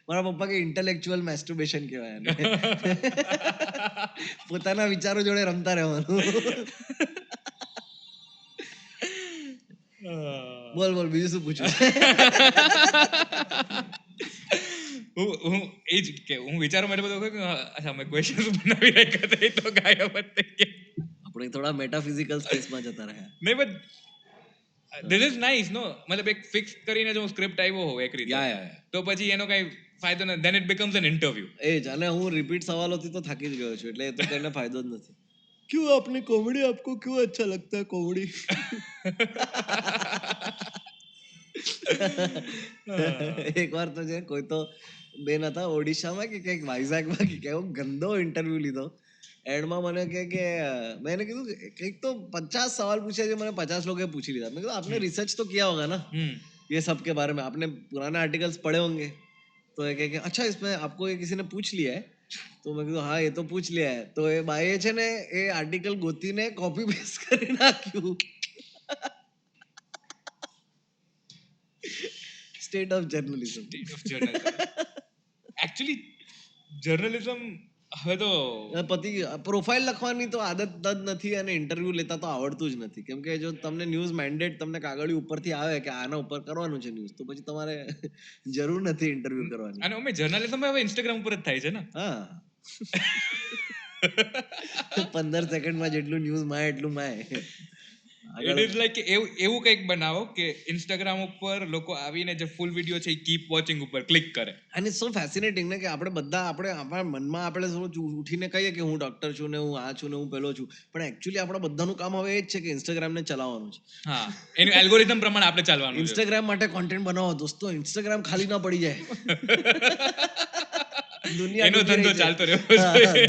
મારા પપ્પા કે ઇન્ટેલેક્ચ્યુઅલ મેસ્ટરબેશન કહેવાય એને. પોતાના વિચારો જોડે રમતા રહેવાનું. બોલ બીજું શું પૂછું? હું વિચારો માટે બધું અચ્છા મેં ક્વેશ્ચન બનાવી રાખ્યા હતા, એ તો ગાયબ જ થઈ ગયા. આપણે થોડા મેટાફિઝિકલ સ્પેસમાં જતા રહ્યા. નહીં, બટ ધીસ ઇઝ નાઇસ નો, મતલબ એક ફિક્સ કરીને જો સ્ક્રિપ્ટ આવ્યો હોય એક રીતે, તો પછી એનો કઈ ફાયદો નથી. Then it becomes an interview. એ જ, અને હું રિપીટ સવાલોથી તો થાકી જ ગયો છું, એટલે એ તો કઈને ફાયદો જ નથી. क्यों आपने कॉमेडी, आपको क्यों अच्छा लगता है कॉमेडी? एक बार तो જે કોઈ તો બેન હતા ઓડિશામાં કે કંઈક વાઇઝાગમાં કે કેવો ગંદો ઇન્ટરવ્યુ લીધો. એન્ડમાં મને કે મેં એને કીધું કંઈક તો 50 सवाल पूछे जो मैंने 50 लोगों पूछ लिया. मैं कहा आपने रिसर्च तो किया होगा ना ये सब के बारे में, आपने पुराने आर्टिकल्स पढ़े होंगे. तो ये कहे अच्छा इसमें आपको ये किसी ने पूछ लिया है? तो मैं कहा हाँ ये तो पूछ लिया है. तो ये બાઈએ છે ને એ આર્ટિકલ ગોતીને કોપી પેસ્ટ કરી નાખ્યું. State of journalism. State of journalism. Actually, journalism હવે તો પતિ પ્રોફાઇલ લખવાની તો આદત જ નથી અને ઇન્ટરવ્યુ લેતા તો આવડતું જ નથી, કેમ કે જો તમને ન્યૂઝ મેન્ડેટ તમને કાગળિયું ઉપરથી આવે કે આના ઉપર કરવાનું છે ન્યૂઝ, તો પછી તમારે જરૂર નથી ઇન્ટરવ્યુ કરવાની. અને અમે જર્નલિઝમ હવે ઇન્સ્ટાગ્રામ ઉપર જ થાય છે ને. હા 15 સેકન્ડમાં જેટલું ન્યૂઝ માય એટલું માય. ઇટ ઇઝ લાઈક એવું કંઈક બનાવો કે ઇન્સ્ટાગ્રામ ઉપર લોકો આવીને જે ફૂલ વિડીયો છે એ કીપ વોચિંગ ઉપર ક્લિક કરે. અને સો ફેસિનેટિંગ ને કે આપણે બધા આપણા મનમાં આપણે ઉઠીને કહીએ કે હું ડોક્ટર છું ને હું આ છું ને હું પેલો છું, પણ એકચ્યુઅલી આપણા બધાનું કામ હવે એ જ છે કે ઇન્સ્ટાગ્રામને ચલાવવાનું છે. હા, એનું એલ્ગોરિધમ પ્રમાણે આપણે ચાલવાનું. ઇન્સ્ટાગ્રામ માટે કોન્ટેન્ટ બનાવો દોસ્તો, ઇન્સ્ટાગ્રામ ખાલી ના પડી જાય. એનો ધંધો ચાલતો રહ્યો.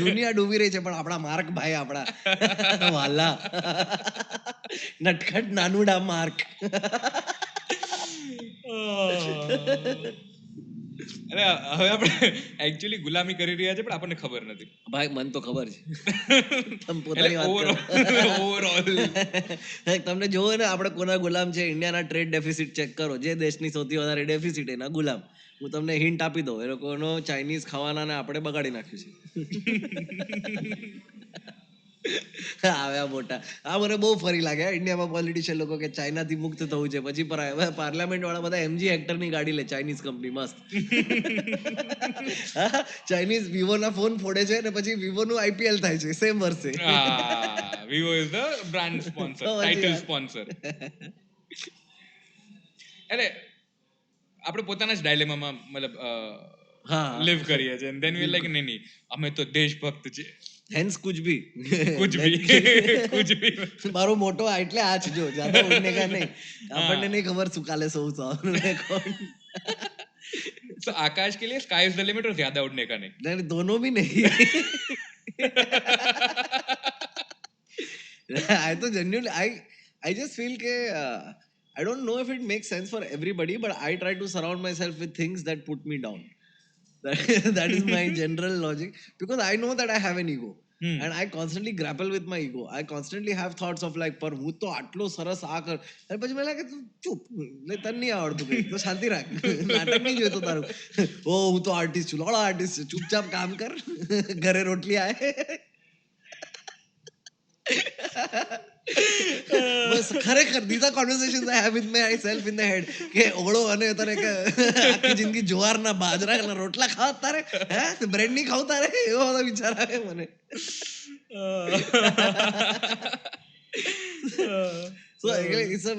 દુનિયા ડૂબી રહી છે પણ આપણા માર્ક ભાઈ, આપણા વાલા નટખટ નાનુડા માર્ક. અરે હવે આપણે એકચ્યુઅલી ગુલામી કરી રહ્યા છે પણ આપણને ખબર નથી. ભાઈ મને તો ખબર છે. તમે પોતાની વાત ઓવરઓલ તમને જોવો ને આપણે કોના ગુલામ છે. ઇન્ડિયાના ટ્રેડ ડેફિસિટ ચેક કરો, જે દેશની સૌથી વધારે ડેફિસિટ એના ગુલામ. હું તમને હિન્ટ આપી દઉં, એ લોકોનો ચાઇનીઝ ખાવાના ને આપણે બગાડી નાખ્યું છે. આવ્યા મોટા આ મને બહુ ફરી લાગે ઇન્ડિયામાં પોલિટિશિયન લોકો કે ચાઇનાથી મુક્ત થવું છે, પછી પાર્લામેન્ટ વાળા બધા MG હેક્ટરની ગાડી લે, ચાઇનીઝ કંપની મસ્ત. ચાઇનીઝ વિવોના ફોન ફોડે છે અને પછી વિવોનું IPL થાય છે સેમ વર્ષે. Vivo is the brand sponsor, title sponsor. એટલે આપણે પોતાના જ ડાયલેમામાં મતલબ લિવ કરીએ છીએ, એન્ડ ધેન વી લાઈક નહીં અમે તો દેશભક્ત છીએ. હેન્સ કુછ ભી કુછ ભી મારો મોટો એટલે આ જ જો જ્યાદા ઉડને કા નહીં, આપણને નહીં ખબર શું કાલે સૌ કોણ. तो आकाश के लिए स्काई इज द लिमिट और ज्यादा उड़ने का नहीं. नहीं दोनों भी नहीं. I तो genuinely I just feel के I don't know if it makes sense for everybody, but I try to surround myself with things that put me down. That is my general logic, because I know that I have an ego. And I constantly grapple with my ego. I constantly have thoughts of like પર હું તો આટલો સરસ આ કર, અને પછી મને લાગે તું ચૂપ, તને નહીં આવડતું કઈ તો શાંતિ રાખ, નાટક નહીં જોઈતો તારું. ઓ હું તો આર્ટિસ્ટ છું, લોડા આર્ટિસ્ટ છે, ચૂપચાપ કામ કર, ઘરે રોટલી આય. ખરેખર these are conversations I have with myself in the head કે ઓળો અને તારે આખી જિંદગી જુવારના બાજરાના રોટલા ખાવા તારે, હે બ્રેડ નહીં ખાવ તારે, એવો બધો વિચાર આવે મને. So it's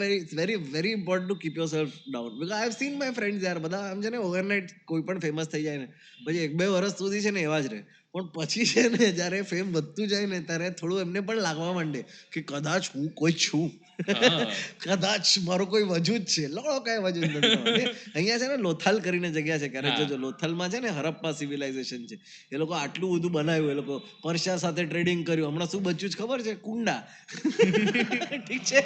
very important to keep yourself down, because I have seen my friends યાર બધા આમ છે ને ઓવરનાઇટ કોઈ પણ ફેમસ થઈ જાય ને પછી 1-2 વર્ષ સુધી છે ને એવા જ રહે, પણ પછી છે ને જ્યારે ફેમ વધતું જાય ને ત્યારે થોડું એમને પણ લાગવા માંડે કે કદાચ હું કોઈ છું, કદાચ મારો કોઈ વજૂદ છે. લોડો કઈ વજૂદ નથી. અહીંયા છે ને લોથલ કરીને જગ્યા છે, ક્યારેક જોજો લોથલમાં છે ને હરપ્પા સિવિલાઇઝેશન છે, એ લોકો આટલું બધું બનાવ્યું, એ લોકો પર્શિયા સાથે ટ્રેડિંગ કર્યું. હમણાં શું બચ્યું છે ખબર છે? કુંડા. ઠીક છે,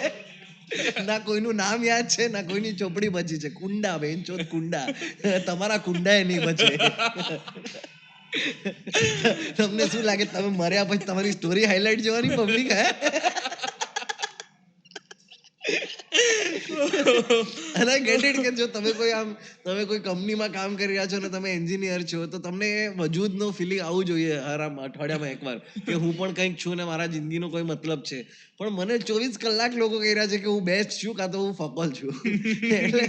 ના કોઈનું નામ યાદ છે ના કોઈની ચોપડી બચી છે. કુંડા બેનચોદ કુંડા, તમારા કુંડા એ નહીં બચે. તમને શું લાગે તમે મર્યા પછી તમારી સ્ટોરી હાઇલાઇટ જોવાની પબ્લિક? હે અને ગેટ ઇટ કે જો તમે કોઈ કંપનીમાં કામ કરી રહ્યા છો ને તમે એન્જિનિયર છો તો તમને એ વજૂદનો ફિલિંગ આવવું જોઈએ હર અઠવાડિયામાં એકવાર કે હું પણ કંઈક છું ને મારા જિંદગીનો કોઈ મતલબ છે. પણ મને 24 કલાક લોકો કહી રહ્યા છે કે હું બેસ્ટ છું કાં તો હું ફકોલ છું. એટલે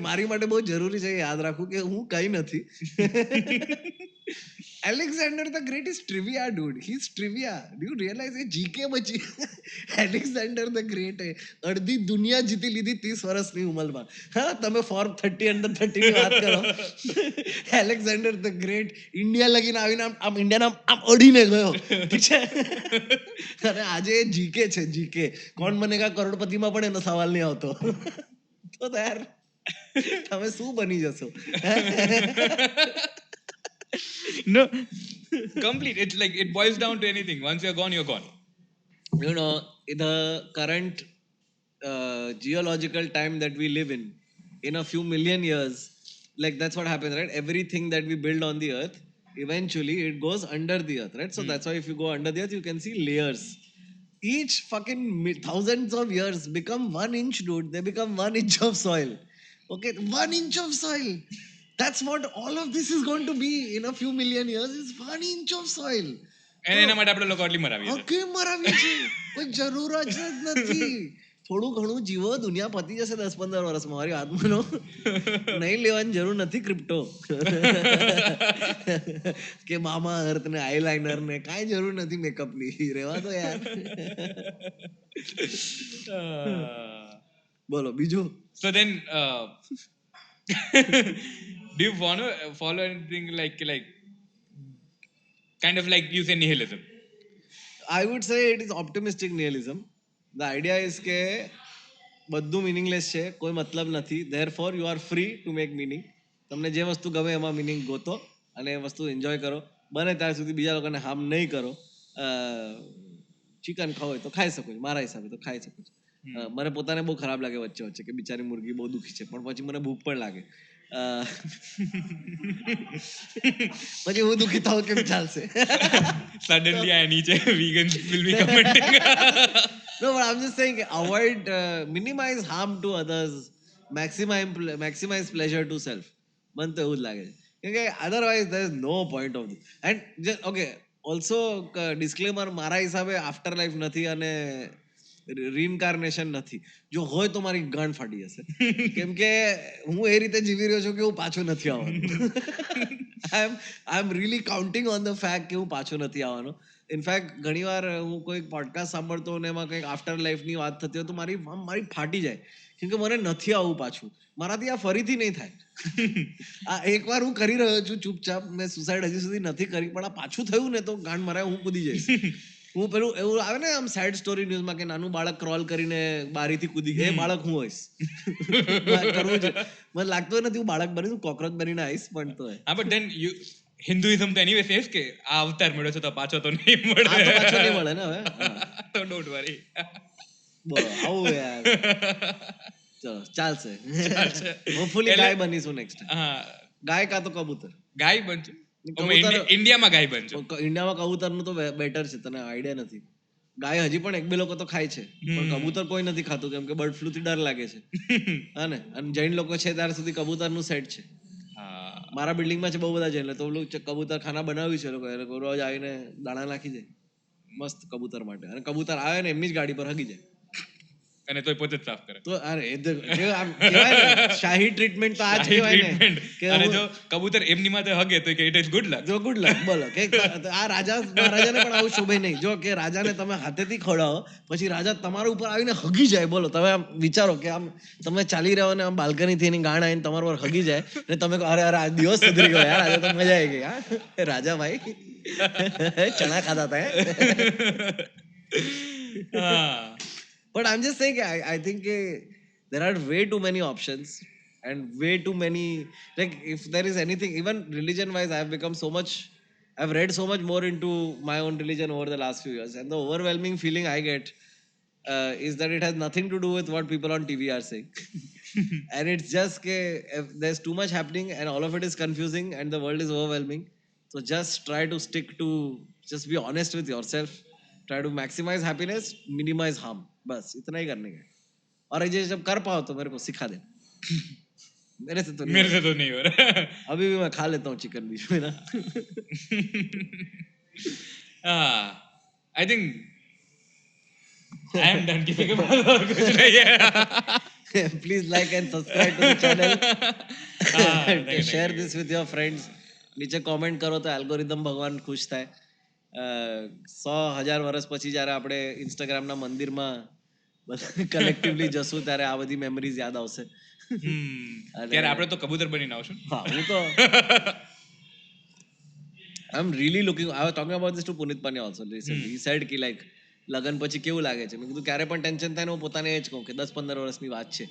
મારી માટે બહુ જરૂરી છે યાદ રાખવું કે હું કંઈ નથી. Alexander the Great is trivia, dude. He's trivia. Do you realize A GK બચી? Alexander the Great એ અડધી દુનિયા જીતી લીધી 30 વર્ષની ઉંમરમાં. હા, તમે ફોર્મ 30 under 30 ની વાત કરો. Alexander the Great ઇન્ડિયા લગીને આવીને આમ ઇન્ડિયાના આમ અડીને ગયો. ઠીક છે, અને આજે એ GK છે. GK કોણ બનેગા કરોડપતિમાં પણ એનો સવાલ નહીં આવતો. તો યાર તમે શું બની જશો? No, complete. It's like it boils down to anything. Once you're gone, you're gone. You know, the current geological time that we live in a few million years, like that's what happens, right? Everything that we build on the earth, eventually it goes under the earth, right? So that's why if you go under the earth, you can see layers. each fucking thousands of years become 1 inch, dude. They become 1 inch of soil. Okay, 1 inch of soil. That's what all of this is going to be in a few million years. Is 1 inch of soil. અને એના માટે આપણે લોકો આટલી મરાવીએ છીએ. કેમ મરાવીએ છીએ? કોઈ જરૂર જ નથી. થોડું ઘણું જીવો, દુનિયા પતી જશે 10-15 વર્ષમાં. મારી વાત માનો, નહીં લેવાની જરૂર નથી ક્રિપ્ટો કે મામા અર્થ ને આઈલાઇનર ને કાંઈ જરૂર નથી મેકઅપની. રહેવા દો યાર. બોલો બીજું. So then, do you want to follow anything like kind of like you say nihilism? I would say it is optimistic nihilism. The idea is કે બધું મીનિંગલેસ છે, કોઈ મતલબ નથી. Therefore you are free to make meaning. તમને જે વસ્તુ ગમે એમાં મિનિંગ ગોતો અને એ વસ્તુ એન્જોય કરો. બને ત્યાં સુધી બીજા લોકોને હાર્મ નહીં કરો. ચિકન ખાવ હોય તો ખાઈ શકો છો, મારા હિસાબે તો ખાઈ શકો છો. મને પોતાને બહુ ખરાબ લાગે વચ્ચે વચ્ચે કે બિચારી મુર્ગી બહુ દુખી છે, પણ પછી મને ભૂખ પણ લાગે. પછી હું દુખી થાવ કેમ ચાલશે? Suddenly I need a vegan will be commenting. No, but I'm just saying avoid, minimize harm to others, maximize pleasure to self. મને તો એવું જ લાગે છે. કેમ કે otherwise there is no point of this. And just, okay, also disclaimer, મારા હિસાબે આફ્ટર લાઈફ નથી અને રીઇન્કાર્નેશન નથી. જો હોય તો મારી ગાંઠ ફાટી જશે. કેમ કે હું એ રીતે જીવી રહ્યો છું કે હું પાછો નથી આવવાનો. I am really counting on the fact કે હું પાછો નથી આવવાનો. ઇનફેક્ટ ઘણીવાર હું કોઈ પોડકાસ્ટ સાંભળતો અને એમાં કંઈક આફ્ટર લાઈફની વાત થતી હોય તો મારી ફાટી જાય. કેમ કે મને નથી આવવું પાછું. મારાથી આ ફરીથી નહીં થાય. આ એકવાર હું કરી રહ્યો છું ચૂપચાપ, મેં સુસાઇડ હજી સુધી નથી કરી, પણ આ પાછું થયું ને તો ગાંઠ મારે હું કૂદી જઈશ. હું પેલું એવું આવે ને આમ સેડ સ્ટોરી ન્યૂઝમાં કે નાનું બાળક ક્રોલ કરીને બારીથી કૂદી ગયું, એ બાળક હું હોઈશ. કરવું છે. મને લાગતો નથી હું બાળક બનીશ, હું કોકરોચ બનીને આવીશ. પણ તો but then you Hinduism તો anyway says કે આ અવતાર મળ્યો છે તો પાછો તો નહીં મળે. પાછો નહીં મળે ને હવે. તો don't worry. બોલો આવું યાર. ચલો ચાલશે. હોપફુલી ગાય બનીશું નેક્સ્ટ. ગાય કાં તો કબૂતર. ગાય બનજો. ઇન્ડિયામાં ગાય બનજો. ઇન્ડિયામાં કબૂતરનું તો બેટર છે, તને આઈડિયા નથી. ગાય હજી પણ 1-2 લોકો તો ખાય છે, પણ કબૂતર કોઈ નથી ખાતું કેમ કે બર્ડ ફ્લુ થી ડર લાગે છે. હા ને. અને જૈન લોકો છે ત્યાર સુધી કબૂતરનું સેટ છે. મારા બિલ્ડિંગમાં છે બહુ બધા જૈન, તો કબૂતર ખાના બનાવ્યું છે લોકો રોજ આવીને દાણા નાખી જાય મસ્ત કબૂતર માટે. અને કબૂતર આવે ને એમની જ ગાડી પર હગી જાય. અને તોય પોતે જ સાફ કરે. તો અરે આમ કહેવાય ને શાહી ટ્રીટમેન્ટ તો આ જ કહેવાય ને. અને જો કબૂતર એમની માથે હગે તો કે ઇટ ઇઝ ગુડ લક. જો ગુડ લક બોલો કે આ રાજા મહારાજાને પણ આવું શોભે નહીં. જો કે રાજાને તમે હાથેથી ખવડાવો પછી રાજા તમારા ઉપર આવીને હગી જાય. બોલો તમે આમ વિચારો કે આમ તમે ચાલી રહ્યો ને આમ બાલ્કનીથી એની ગાણ આવીને તમારા પર હગી જાય ને તમે અરે અરે આ દિવસ સુધરી ગયો યાર, આજે તો મજા આવી ગઈ. હા રાજા ભાઈ ચણા ખાતા હતા. But I'm just saying, I think there are way too many options and way too many, like if there is anything, even religion wise, I've become so much, I've read so much more into my own religion over the last few years, and the overwhelming feeling I get is that it has nothing to do with what people on TV are saying. And it's just there's too much happening and all of it is confusing and the world is overwhelming. So just try to stick to, just be honest with yourself. Try to maximize happiness, minimize harm. बस इतना ही करने का. और ये जब कर पाओ तो मेरे को सिखा दे. मेरे से तो नहीं हो रहा. अभी भी मैं खा लेता हूँ चिकन बीच में ना. I think I am done. किसी के पास और कुछ नहीं है. Please like and subscribe to the channel. Share this with your friends. નીચે કોમેન્ટ કરો તો એલ્ગોરિધમ ભગવાન ખુશ થાય. 100,000 વર્ષ પછી જ્યારે આપણે ઇન્સ્ટાગ્રામના મંદિરમાં કલેક્ટિવલી જશું ત્યારે આ બધી મેમરીઝ યાદ આવશે. ત્યારે આપણે તો કબૂતર બનીને આવશું. હા હું તો I am really looking, I was talking about this to Punit Panya also recently. He said કે લાઈક લગન પછી કેવું લાગે છે. મેં કીધું ક્યારે પણ ટેન્શન થાય ને હું પોતાને એ જ કહું કે 10-15 વર્ષની વાત છે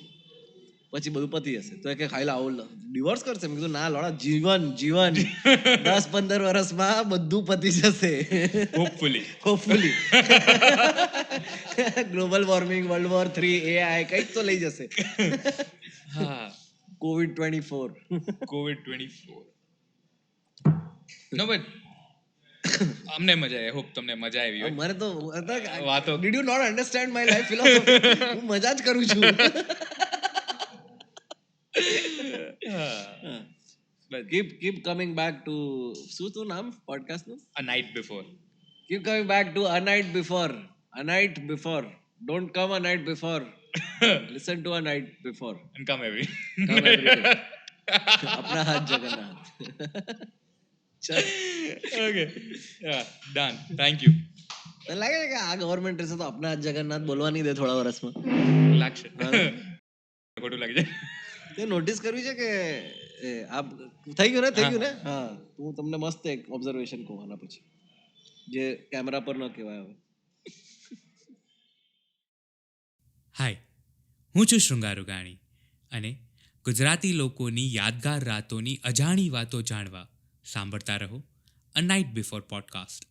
પછી બધું પતી જશે. તો કે ખાઈ આવું ડિવોર્સ કરશે. મેં કીધું ના લોડા, જીવન 10-15 વર્ષમાં બધું પતી જશે. Hopefully global warming, world war 3, AI કંઈક તો લઈ જશે. COVID-24. No, but અમને મજા આવી. હોપ તમને મજા આવી હોય. મને તો વાતો did you not understand my life philosophy? હું મજા જ કરું છું. Keep coming back to શું તું નામ પોડકાસ્ટ નું? A night before. Keep coming back to a night before. A night before. Don't come a night before. Listen to a night before. And come every day. अपना हाथ जगन्नाथ. चल. Okay. Yeah, done. Thank you. તને લાગે છે કે આ government રહેશે તો આપના હાથ જગન્નાથ બોલવા નહીં દે થોડા વર્ષમાં? લાગશે. ખોટું લાગી જાય. તે નોટિસ કર્યું છે કે આ થઈ ગયું ને? હા, હું તમને મસ્ત એક ઓબ્ઝર્વેશન કહું આના પછી, જે કેમેરા પર ન કહેવાય હવે. હાય, હું છું શૃંગારુગાણી અને ગુજરાતી લોકોની યાદગાર રાતોની અજાણી વાતો જાણવા સાંભળતા રહો અ નાઇટ બિફોર પોડકાસ્ટ.